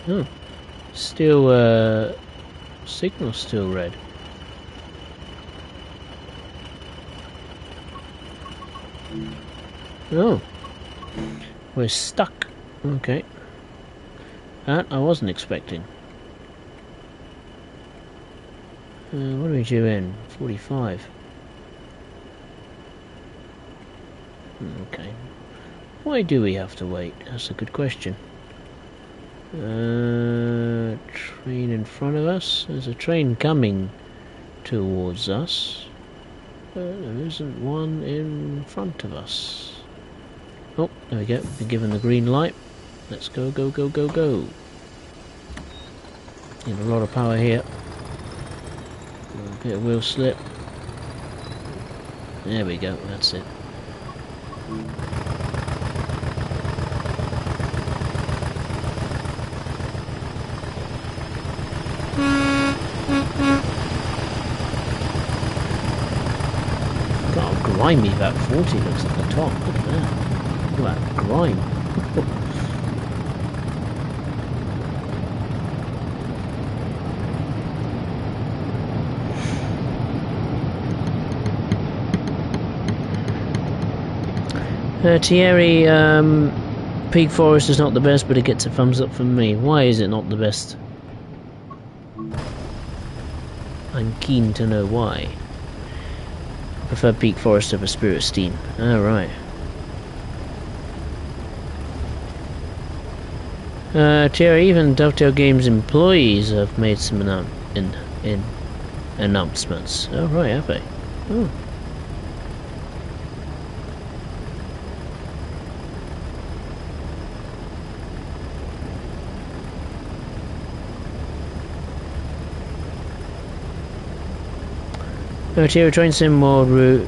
Oh, still, signal's still red. Oh, we're stuck. Okay, that I wasn't expecting. What are we due in? 45. Okay. Why do we have to wait? That's a good question. Train in front of us. There's a train coming towards us. There isn't one in front of us. Oh, there we go. We've been given the green light. Let's go, go, go, go, go. Need a lot of power here. A bit of wheel slip. There we go. That's it. God, grimy that 40 looks at the top. Look at that. Look at that grime. Thierry, Peak Forest is not the best, but it gets a thumbs up from me. Why is it not the best? I'm keen to know why. I prefer Peak Forest over Spirit Steam. Alright. Thierry, even Dovetail Games employees have made some announcements. Oh right, have they? Oh. Thierry, train sim more route,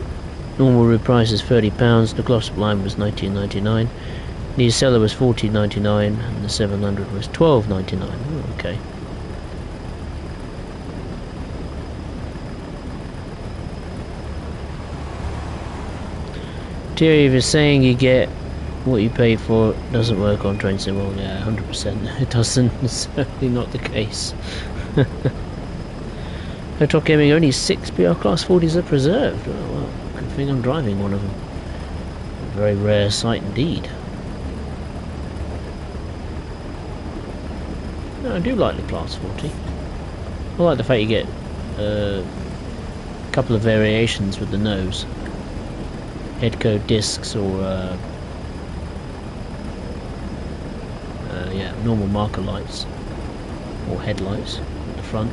normal route price is £30. The Glossop line was $19.99. The seller was $14.99, and the 700 was $12.99. Oh, okay. Thierry, if you're saying you get what you pay for, it doesn't work on train sim. Well, yeah, 100%. It doesn't. It's certainly not the case. Top Gaming, only 6 BR Class 40s are preserved. Oh, well, good thing I'm driving one of them. A very rare sight indeed. No, I do like the Class 40. I like the fact you get a couple of variations with the nose. Head code discs or yeah, normal marker lights or headlights at the front.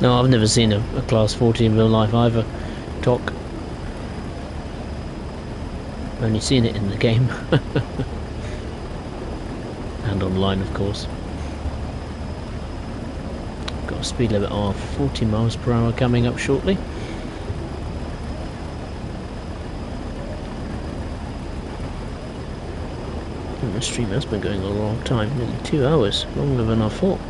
No, I've never seen a Class 40 in real life either. Talk. Only seen it in the game. And online, of course. Got a speed limit of 40 miles per hour coming up shortly. The stream has been going a long time, nearly 2 hours, longer than I thought.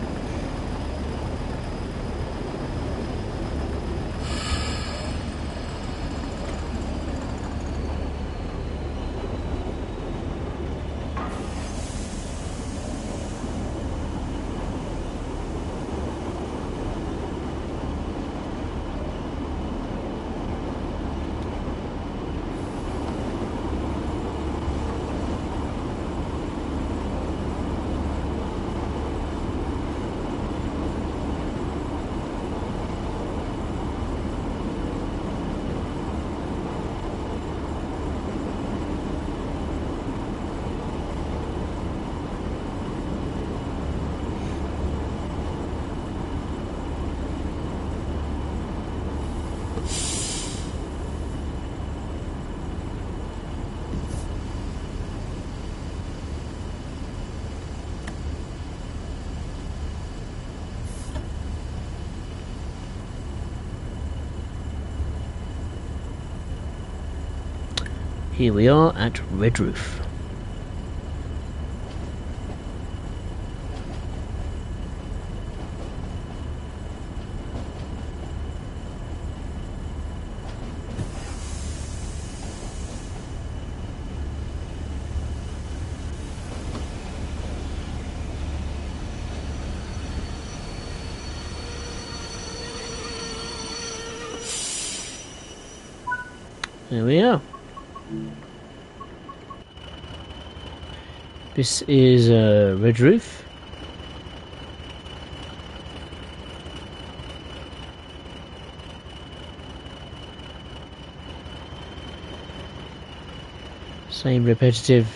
Here we are at Red Roof. There we are. This is Red Roof. Same repetitive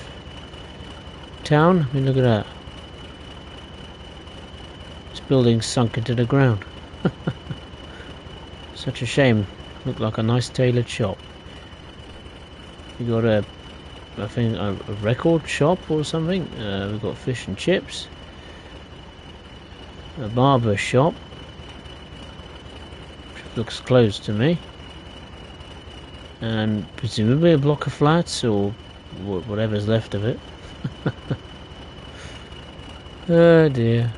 town. I mean, look at that. This building's sunk into the ground. Such a shame. Looked like a nice tailored shop. We got I think a record shop or something. We've got fish and chips. A barber shop. Which looks closed to me. And presumably a block of flats or whatever's left of it. Oh dear.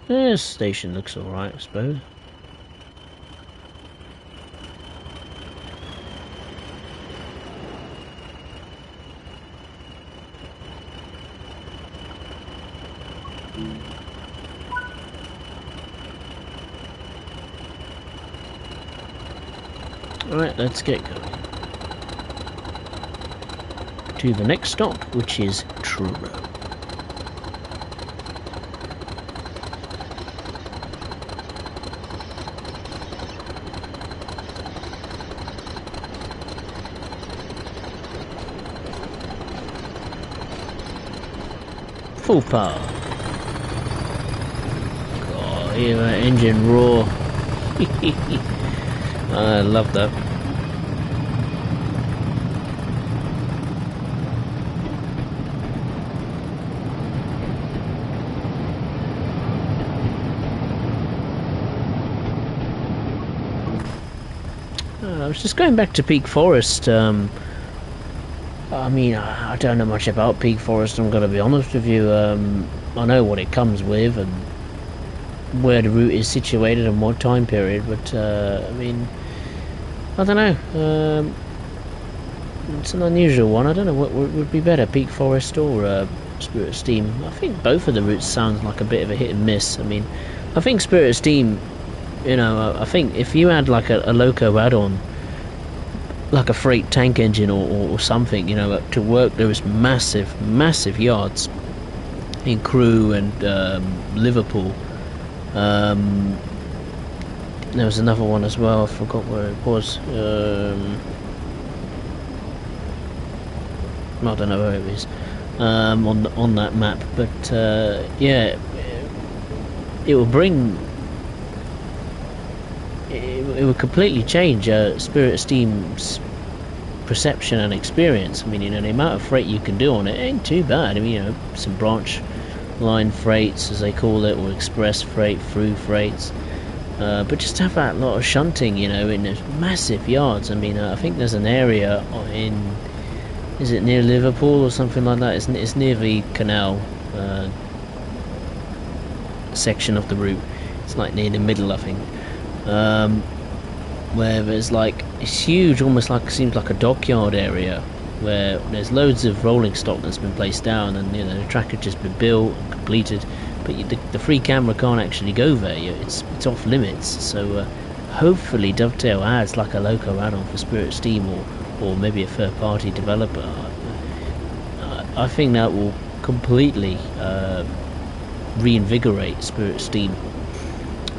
This station looks alright, I suppose. Alright, let's get going. To the next stop, which is Truro. Full power. God, hear that engine roar. I love that. I was just going back to Peak Forest. I mean, I don't know much about Peak Forest, I'm going to be honest with you. I know what it comes with and where the route is situated and what time period, but I mean, I don't know. It's an unusual one. I don't know what would be better, Peak Forest or Spirit of Steam. I think both of the routes sound like a bit of a hit and miss. I mean, I think Spirit of Steam, you know, I think if you had like a loco add-on, like a freight tank engine or something, you know, to work those massive yards in Crewe and Liverpool. There was another one as well, I forgot where it was. I don't know where it is on that map, but yeah, it will bring. It would completely change Spirit of Steam's perception and experience. I mean, you know, the amount of freight you can do on it ain't too bad. I mean, you know, some branch line freights, as they call it, or express freight, through freights. But just have that lot of shunting, you know, in those massive yards. I mean, I think there's an area in, is it near Liverpool or something like that? It's near the canal section of the route. It's like near the middle, I think. Where there's like it's huge, almost like seems like a dockyard area where there's loads of rolling stock that's been placed down, and you know the track had just been built and completed, but the free camera can't actually go there. It's off limits. So hopefully Dovetail adds like a loco add-on for Spirit of Steam or maybe a third-party developer. I think that will completely reinvigorate Spirit of Steam.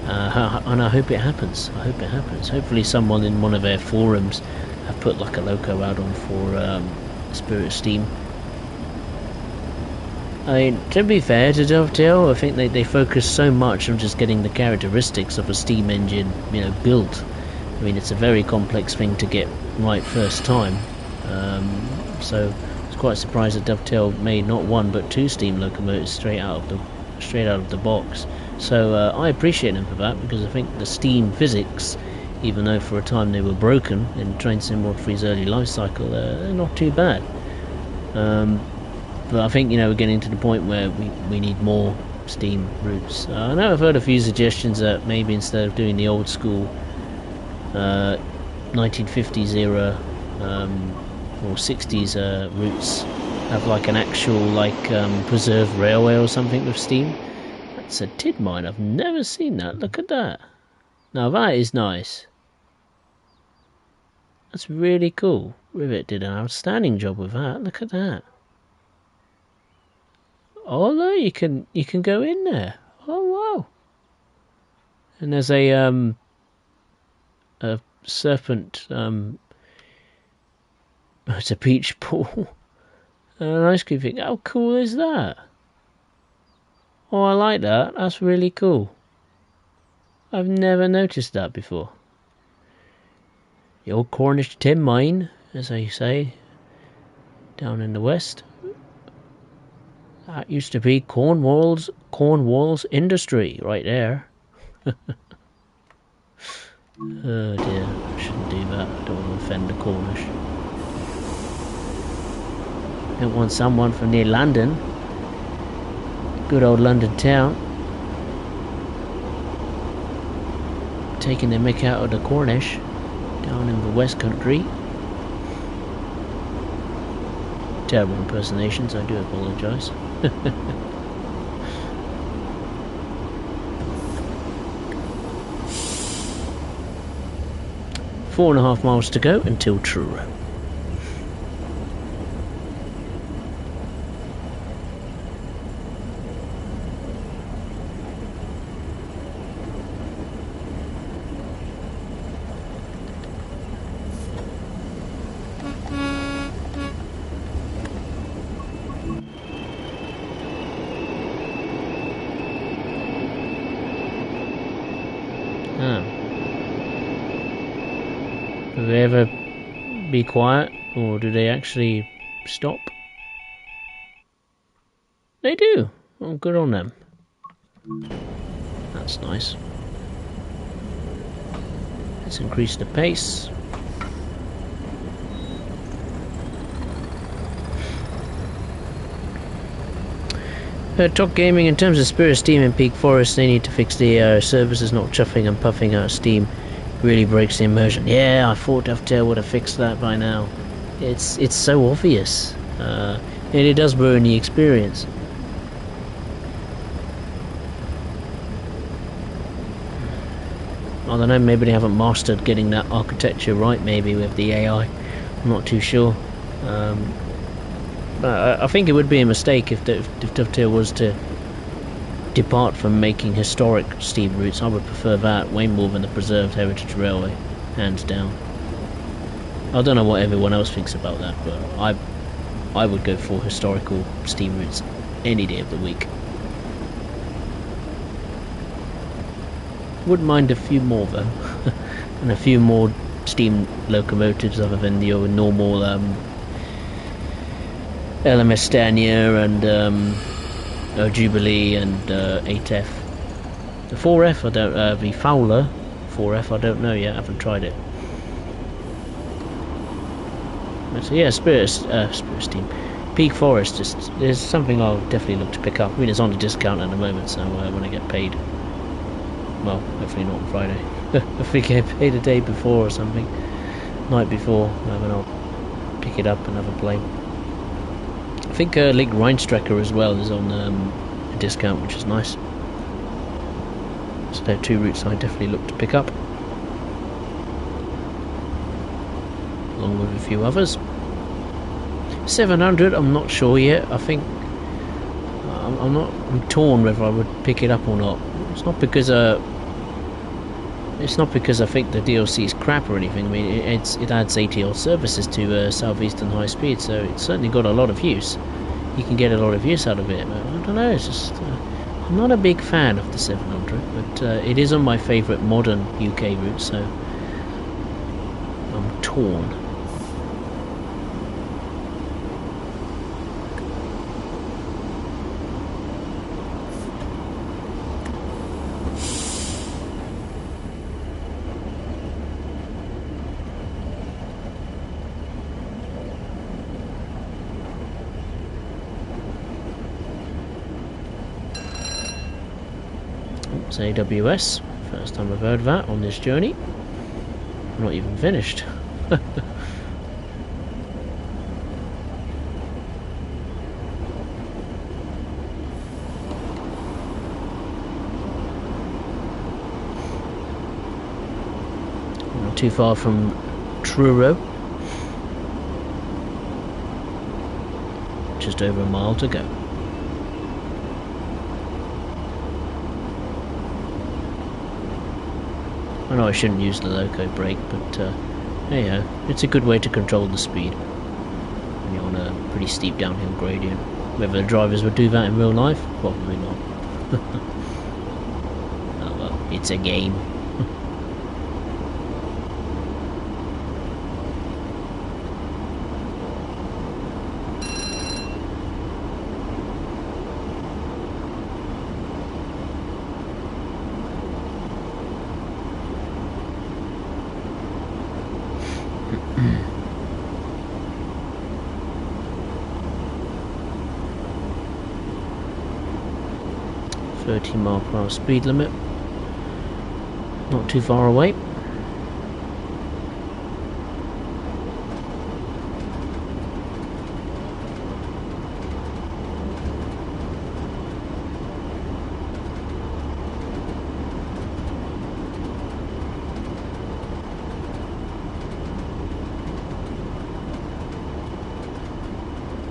And I hope it happens. Hopefully someone in one of their forums have put like a loco add-on for Spirit of Steam. I mean, to be fair to Dovetail, I think they focus so much on just getting the characteristics of a steam engine, you know, built. I mean, it's a very complex thing to get right first time. So I was quite surprised that Dovetail made not one but two steam locomotives straight out of the box. So I appreciate them for that, because I think the steam physics, even though for a time they were broken in Train Sim Mod 3's early life cycle, they're not too bad. But I think, you know, we're getting to the point where we need more steam routes. I know I've heard a few suggestions that maybe instead of doing the old school 1950s era or 60s routes, have like an actual preserved railway or something with steam. That's a tid mine. I've never seen that. Look at that. Now that is nice. That's really cool. Rivet did an outstanding job with that. Look at that. Oh no, you can go in there. Oh wow. And there's a serpent. It's a peach pool. And an ice cream thing. How cool is that? Oh, I like that. That's really cool. I've never noticed that before. The old Cornish tin mine, as they say, down in the west. That used to be Cornwall's industry right there. Oh dear, I shouldn't do that. I don't want to offend the Cornish. Don't want someone from near London. Good old London town. Taking the mick out of the Cornish down in the West Country. Terrible impersonations, I do apologise. 4.5 miles to go until Truro. Do they ever be quiet, or do they actually stop? They do. Oh, good on them. That's nice. Let's increase the pace. Top Gaming, in terms of Spirit Steam in Peak Forest, they need to fix the services not chuffing and puffing out steam. Really breaks the immersion. Yeah, I thought Dovetail would have fixed that by now. It's so obvious. And it does ruin the experience. I don't know, maybe they haven't mastered getting that architecture right, maybe, with the AI. I'm not too sure. But I think it would be a mistake if Dovetail was to depart from making historic steam routes. I would prefer that way more than the preserved heritage railway, hands down. I don't know what everyone else thinks about that, but I would go for historical steam routes any day of the week. Wouldn't mind a few more though, and a few more steam locomotives other than your normal LMS Stania and Jubilee and 8F. The 4F, I don't. The Fowler 4F, I don't know yet. I haven't tried it. But so yeah, Spirit Steam, Peak Forest. There's something I'll definitely look to pick up. I mean, it's on a discount at the moment, so when I get paid, well, hopefully not on Friday. If we get paid a day before or something, night before, then I'll pick it up and have a play. I think Lake Rheinstrecker as well is on a discount, which is nice. So there are two routes I definitely look to pick up, along with a few others. 700, I'm not sure yet. I think I'm torn whether I would pick it up or not. It's not because I think the DLC is crap or anything. I mean, it adds 80 odd services to Southeastern High Speed, so it's certainly got a lot of use. You can get a lot of use out of it. But I don't know. It's just I'm not a big fan of the 700, but it is on my favourite modern UK route, so I'm torn. It's AWS. First time I've heard of that on this journey. I'm not even finished. Not too far from Truro. Just over a mile to go. I know I shouldn't use the loco brake, but hey, it's a good way to control the speed when you're on a pretty steep downhill gradient. Whether the drivers would do that in real life, probably not. Oh well, it's a game. 30 mph speed limit. Not too far away.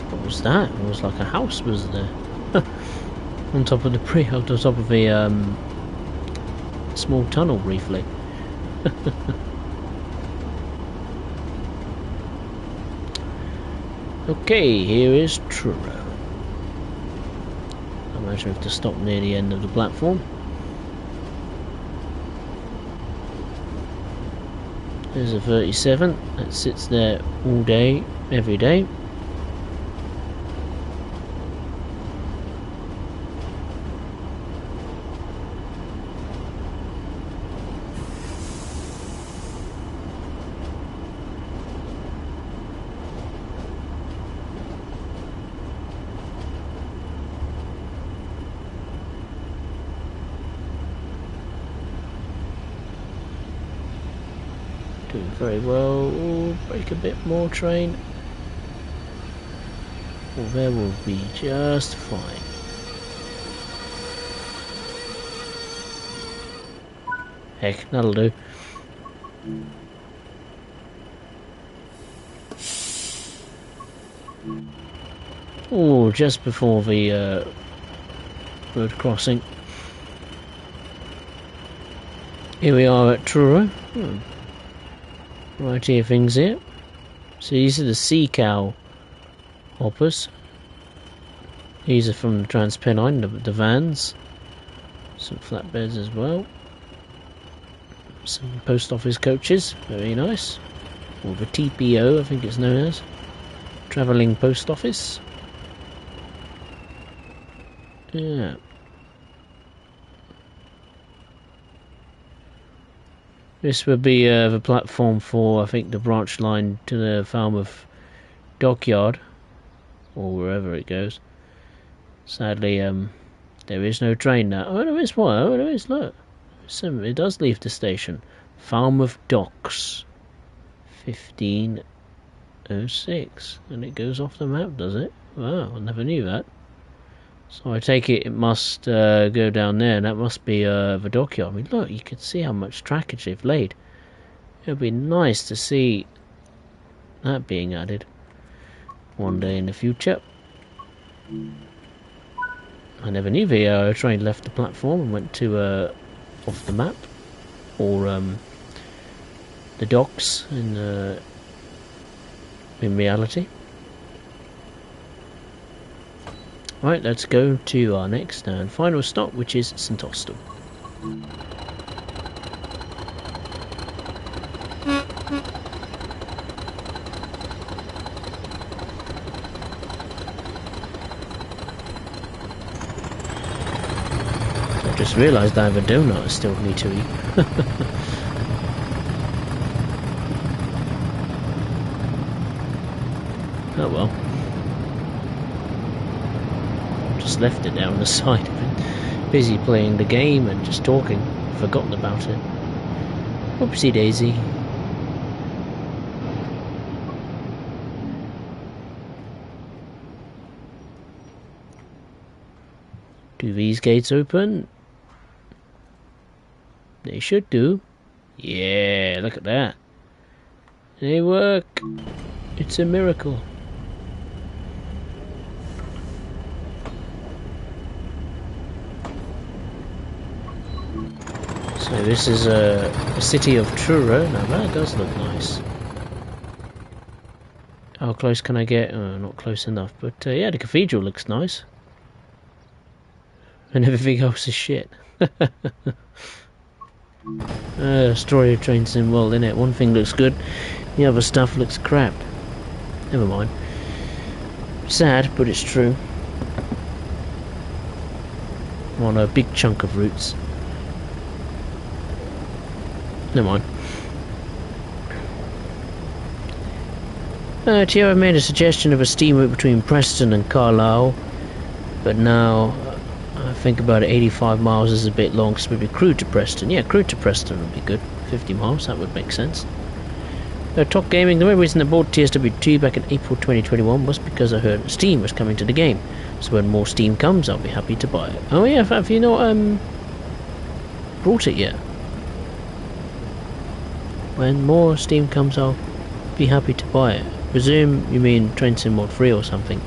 What was that? It was like a house was there. On top of the on top of a small tunnel briefly. Okay, here is Truro. I imagine we have to stop near the end of the platform. There's a 37 that sits there all day, every day. Doing very well. Ooh, brake a bit more, train. Well, there will be just fine. Heck, that'll do. Oh, just before the road crossing. Here we are at Truro. Variety of things here. So these are the sea cow hoppers. These are from the Transpennine, the vans. Some flatbeds as well. Some post office coaches, very nice. Or the TPO, I think it's known as. Travelling Post Office. Yeah. This would be the platform for, I think, the branch line to the Falmouth dockyard, or wherever it goes. Sadly, there is no train now. Oh, there is one. Oh, there is, look. It does leave the station. Falmouth Docks. 15:06. And it goes off the map, does it? Wow, I never knew that. So I take it must go down there, and that must be the dockyard. I mean, look, you can see how much trackage they've laid. It would be nice to see that being added one day in the future. I never knew the train left the platform and went to off the map, or the docks in reality. Right, let's go to our next and final stop, which is St Austell. I just realised I have a donut I still need to eat. Oh well. Just left it there on the side of it. busy playing the game and just talking. Forgotten about it. Oopsie daisy. Do these gates open? They should do. Yeah, look at that. They work. It's a miracle. So this is a city of Truro. Now that does look nice. How close can I get? Oh, not close enough. But yeah, the cathedral looks nice. And everything else is shit. Story of Train Sim World, innit? One thing looks good, the other stuff looks crap. Never mind. Sad, but it's true. I'm on a big chunk of routes. Never mind. Tierra made a suggestion of a steam route between Preston and Carlisle, but now I think about it, 85 miles is a bit long, so maybe crude to Preston. Yeah, crude to Preston would be good. 50 miles, that would make sense. Top Gaming, the main reason I bought TSW2 back in April 2021 was because I heard Steam was coming to the game. So when more Steam comes, I'll be happy to buy it. Oh yeah, have you not brought it yet? When more Steam comes, I'll be happy to buy it. Presume you mean Train Sim Mod 3 or something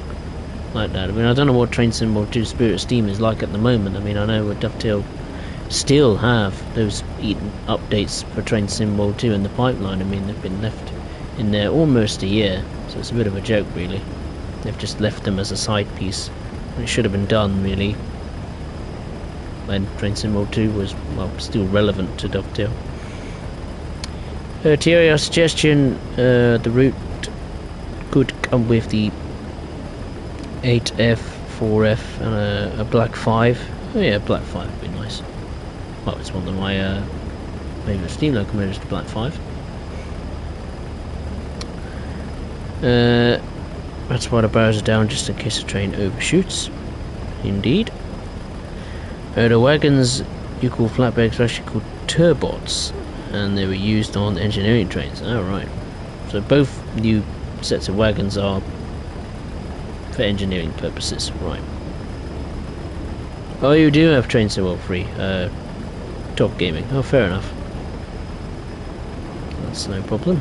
like that. I mean, I don't know what Train Sim Mod 2 Spirit of Steam is like at the moment. I mean, I know Dovetail still have those updates for Train Sim World 2 in the pipeline. I mean, they've been left in there almost a year, so it's a bit of a joke, really. They've just left them as a side piece. It should have been done, really, when Train Sim World 2 was, well, still relevant to Dovetail. TRR suggestion, the route could come with the 8F, 4F, and a Black 5. Oh yeah, Black 5 would be nice. Well, it's one of my favourite steam locomotives, the Black 5. That's why the barriers are down, just in case the train overshoots. Indeed. The wagons you call flatbeds are actually called turbots, and they were used on engineering trains. Oh right. So both new sets of wagons are for engineering purposes, right. Oh, you do have Train Sim World 3. Top Gaming. Oh, fair enough. That's no problem.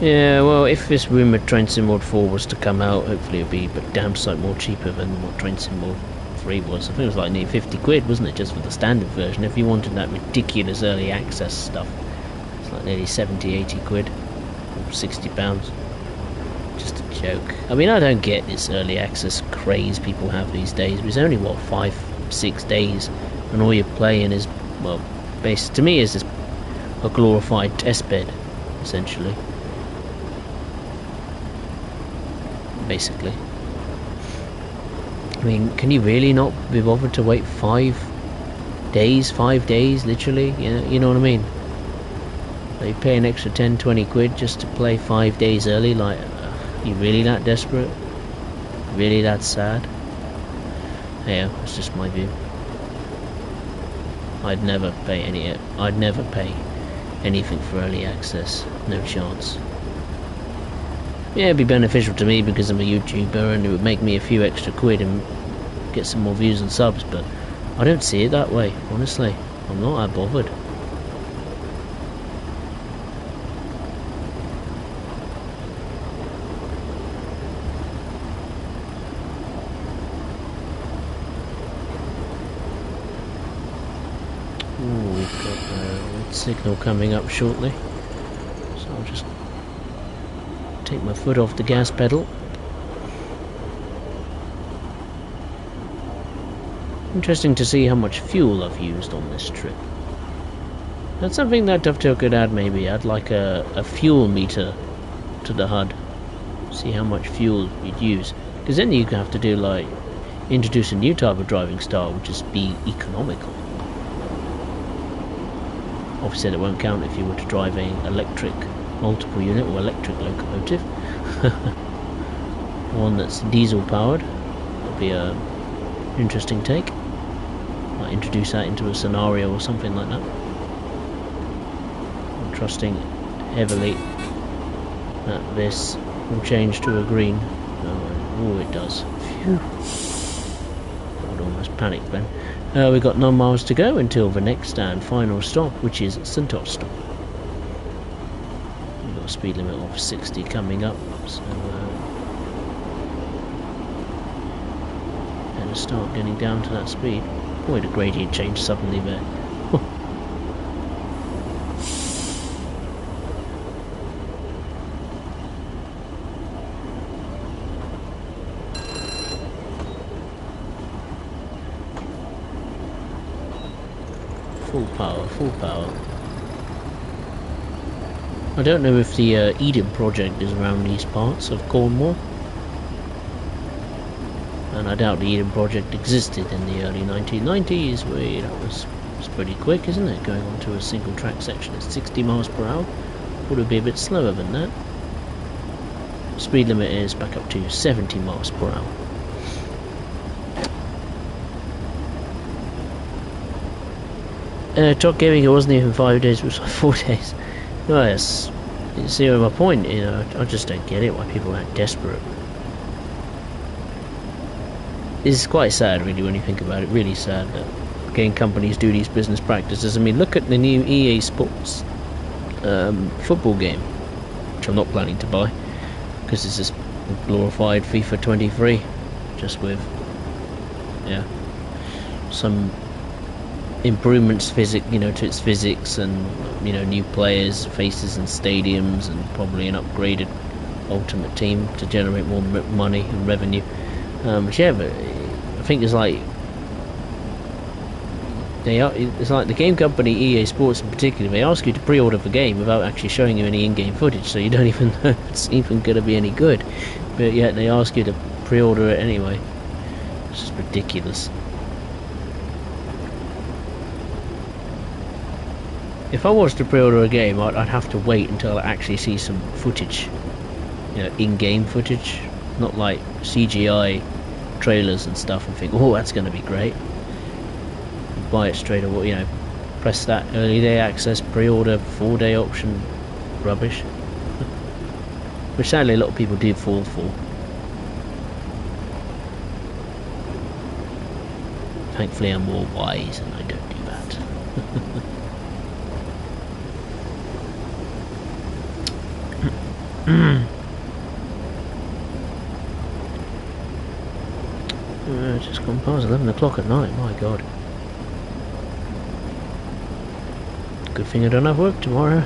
Yeah, well, if this rumoured Train Sim World 4 was to come out, hopefully it'll be but damn sight more cheaper than what Train Sim World 3 was. I think it was like nearly 50 quid, wasn't it, just for the standard version? If you wanted that ridiculous early access stuff, it's like nearly 70, 80 quid. £60. Just a joke. I mean, I don't get this early access craze people have these days. It's only, what, 5-6 days, and all you're playing is, well, to me is just a glorified testbed, essentially. Basically. I mean, can you really not be bothered to wait 5 days, literally? You know what I mean? They pay an extra 10-20 quid just to play 5 days early. Like, you really that desperate? Really that sad? Yeah, that's just my view. I'd never pay anything for early access. No chance. Yeah, it'd be beneficial to me because I'm a YouTuber and it would make me a few extra quid and get some more views and subs, but I don't see it that way, honestly. I'm not that bothered. Ooh, we've got a red signal coming up shortly, so I'll just take my foot off the gas pedal. Interesting to see how much fuel I've used on this trip. That's something that Dovetail could add, maybe. Add like a fuel meter to the HUD. See how much fuel you'd use. Because then you have to do like, introduce a new type of driving style, which is be economical. Obviously it won't count if you were to drive a electric multiple unit or electric locomotive. One that's diesel powered. That'll be a interesting take. Might introduce that into a scenario or something like that. I'm trusting heavily that this will change to a green. Oh, it does. Phew. I would almost panic then. We've got 9 miles to go until the next and final stop, which is St Austell. We've got a speed limit of 60 coming up, so better start getting down to that speed. Boy, the gradient changed suddenly there. Full power, full power. I don't know if the Eden project is around these parts of Cornwall. And I doubt the Eden project existed in the early 1990s, where that was pretty quick, isn't it? Going onto a single track section at 60 miles per hour. Would it be a bit slower than that? Speed limit is back up to 70 miles per hour. Top Gaming, it wasn't even 5 days, it was like 4 days. No, yes. You see my point, you know, I just don't get it, why people act desperate. It's quite sad, really, when you think about it. Really sad that game companies do these business practices. I mean, look at the new EA Sports football game, which I'm not planning to buy, because it's just glorified FIFA 23, just with, yeah, some improvements to its physics, and new players, faces, and stadiums, and probably an upgraded Ultimate Team to generate more money and revenue. But yeah, but I think it's like the game company EA Sports in particular. They ask you to pre-order the game without actually showing you any in-game footage, so you don't even know if it's even going to be any good. But yet they ask you to pre-order it anyway. It's just ridiculous. If I was to pre-order a game, I'd have to wait until I actually see some footage, in-game footage, not like CGI trailers and stuff, and think, oh, that's going to be great. Buy it straight away, press that early day access, pre-order, 4-day option, rubbish. Which sadly a lot of people do fall for. Thankfully I'm more wise and I don't do that. It's just gone past 11 o'clock at night, my god. Good thing I don't have work tomorrow.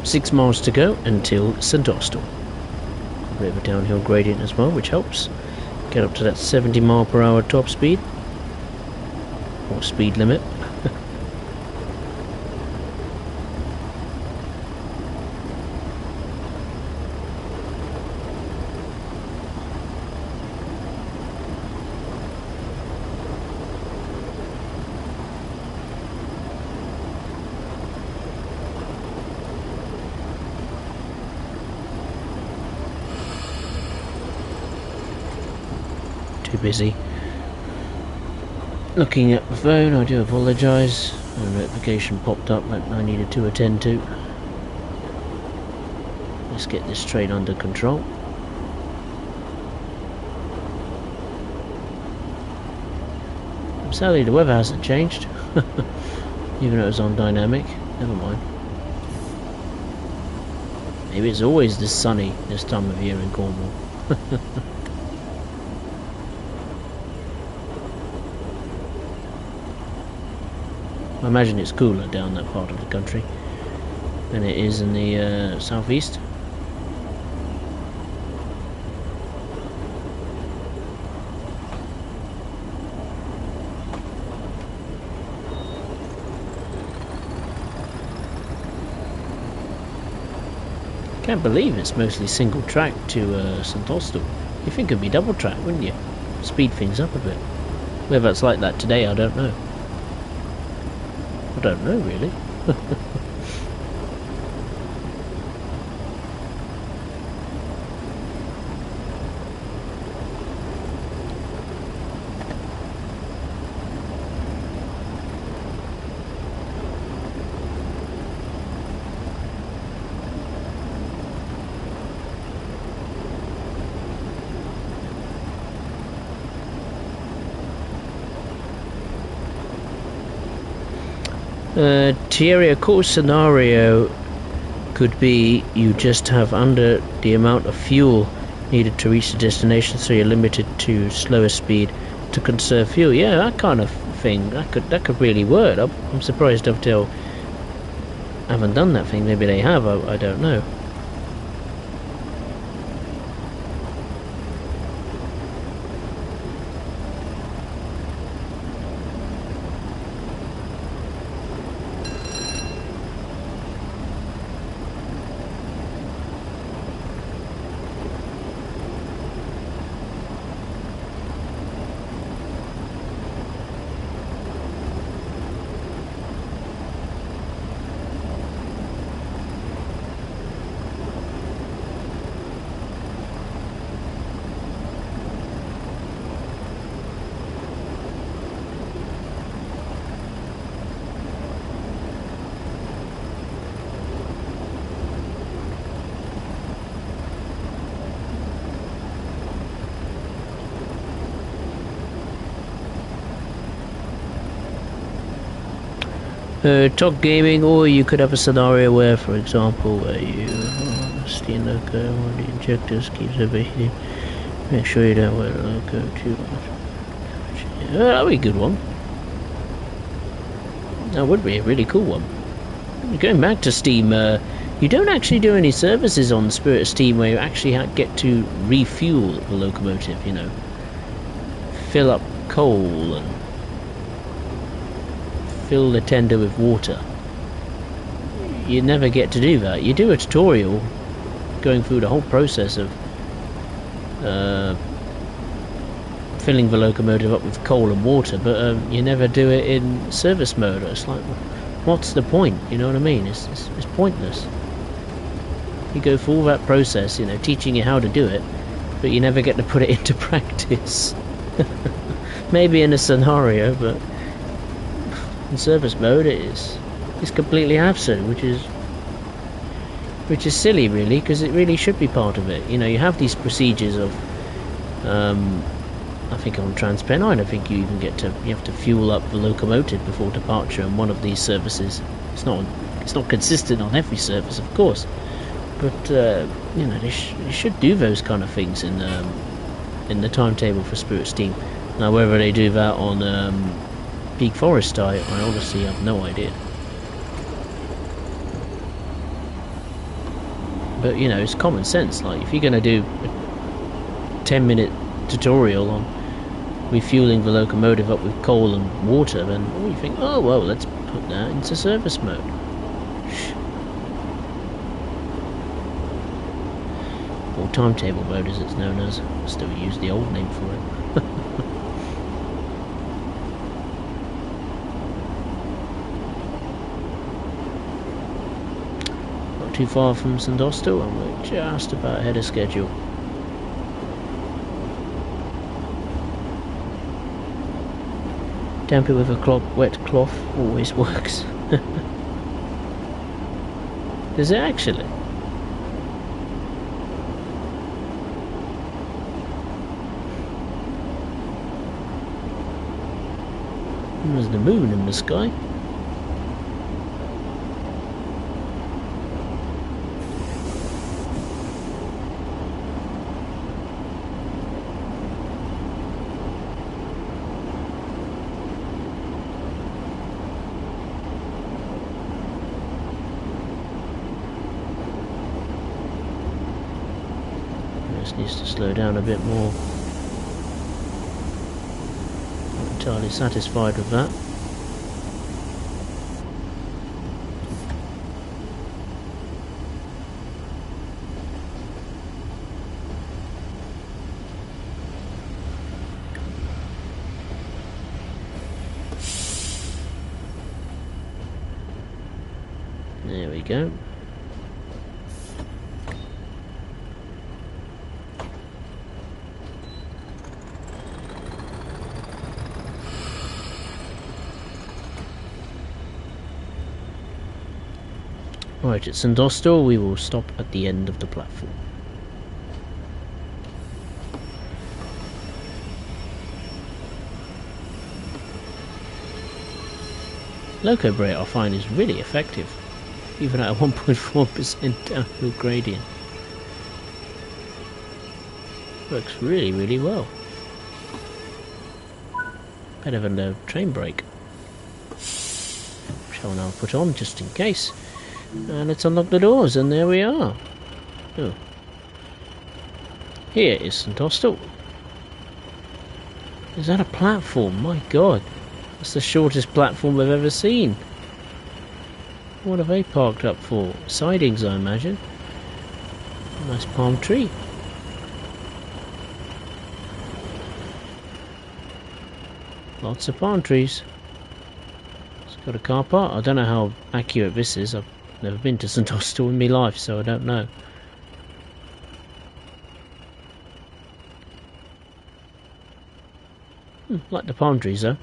Six miles to go until St Austell. A bit of a downhill gradient as well, which helps. Get up to that 70 mile per hour top speed, or speed limit. Too busy looking at the phone. I do apologise. A notification popped up that I needed to attend to. Let's get this train under control. Sadly, the weather hasn't changed. Even though it was on dynamic. Never mind. Maybe it's always this sunny this time of year in Cornwall. I imagine it's cooler down that part of the country than it is in the southeast. Can't believe it's mostly single track to St Austell. You think it'd be double track, wouldn't you? Speed things up a bit. Whether it's like that today, I don't know. I don't know, really. Thierry, a cool scenario could be you just have under the amount of fuel needed to reach the destination, so you're limited to slower speed to conserve fuel. Yeah, that kind of thing. That could really work. I'm surprised Dovetail haven't done that thing. Maybe they have. I don't know. Talk gaming, or you could have a scenario where, for example, where you steam loco, one of the injectors keeps overheating. Make sure you don't wear the loco too much. Yeah, that'd be a good one. That would be a really cool one. Going back to Steam, you don't actually do any services on Spirit of Steam where you actually get to refuel the locomotive, you know. Fill up coal and fill the tender with water. You never get to do that. You do a tutorial going through the whole process of filling the locomotive up with coal and water, but you never do it in service mode. It's like, what's the point? You know what I mean? It's pointless. You go through all that process, you know, teaching you how to do it, but you never get to put it into practice. Maybe in a scenario, but in service mode it's completely absent, which is silly, really, because it really should be part of it. You know, you have these procedures of I think on Transpennine, I think you even you have to fuel up the locomotive before departure in one of these services. It's not consistent on every service, of course, but you know, they should do those kind of things in the timetable for Spirit Steam. Now, whether they do that on Peak Forest, I honestly have no idea. But you know, it's common sense. Like, if you're going to do a 10-minute tutorial on refueling the locomotive up with coal and water, then you think, oh well, let's put that into service mode. Or timetable mode, as it's known as. Still use the old name for it. Too far from St Austell, and we're just about ahead of schedule. Damp it with a wet cloth always works. Does it actually? There's the moon in the sky. Just needs to slow down a bit more. Not entirely satisfied with that. There we go. Right, at St Austell, we will stop at the end of the platform. Loco brake I find is really effective, even at a 1.4% downhill gradient. Works really, really well. Better than the train brake. Shall now put on just in case. And let's unlock the doors, and there we are. Oh. Here is St Austell. Is that a platform? My god. That's the shortest platform I've ever seen. What have they parked up for? Sidings, I imagine. Nice palm tree. Lots of palm trees. It's got a car park. I don't know how accurate this is. I've never been to St Austell in my life, so I don't know. Like the palm trees though.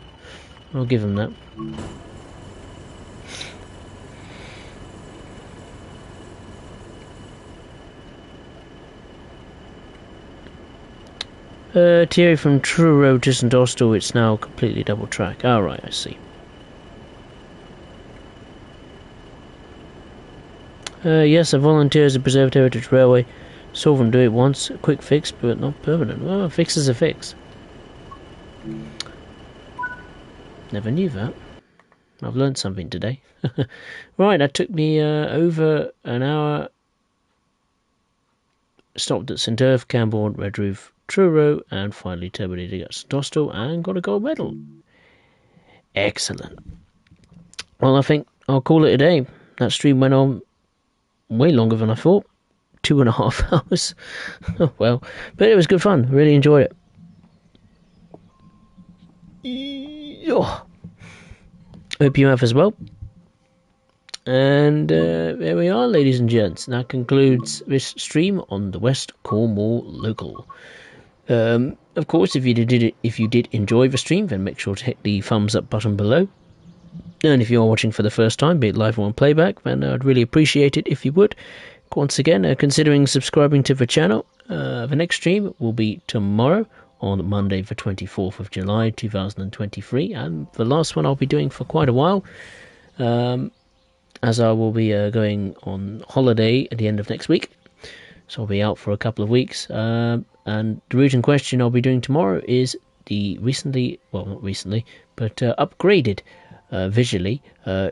I'll give them that. Thierry from Truro to St Austell, it's now completely double track. Oh, right, I see. Yes, I volunteer as a preserved heritage railway. Saw them do it once. A quick fix, but not permanent. Well, a fix is a fix. Never knew that. I've learned something today. Right, that took me over an hour. Stopped at St Irv, Camborne, Redroof, Truro, and finally terminated at St Austell and got a gold medal. Excellent. Well, I think I'll call it a day. That stream went on way longer than I thought. 2.5 hours. Well, but it was good fun. Really enjoyed it. Hope you have as well. And there we are, ladies and gents. That concludes this stream on the West Cornwall Local. Of course, if you did enjoy the stream, then make sure to hit the thumbs up button below. And if you are watching for the first time, be it live or on playback, then I'd really appreciate it if you would. Once again, considering subscribing to the channel. The next stream will be tomorrow, on Monday the 24th of July 2023, and the last one I'll be doing for quite a while, as I will be going on holiday at the end of next week, so I'll be out for a couple of weeks, and the route in question I'll be doing tomorrow is the upgraded visually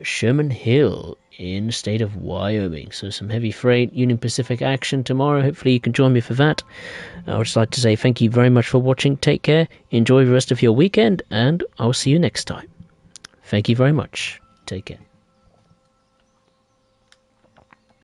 Sherman Hill in the state of Wyoming. So some heavy freight Union Pacific action tomorrow. Hopefully you can join me for that. I would just like to say thank you very much for watching. Take care, enjoy the rest of your weekend, and I'll see you next time. Thank you very much. Take care.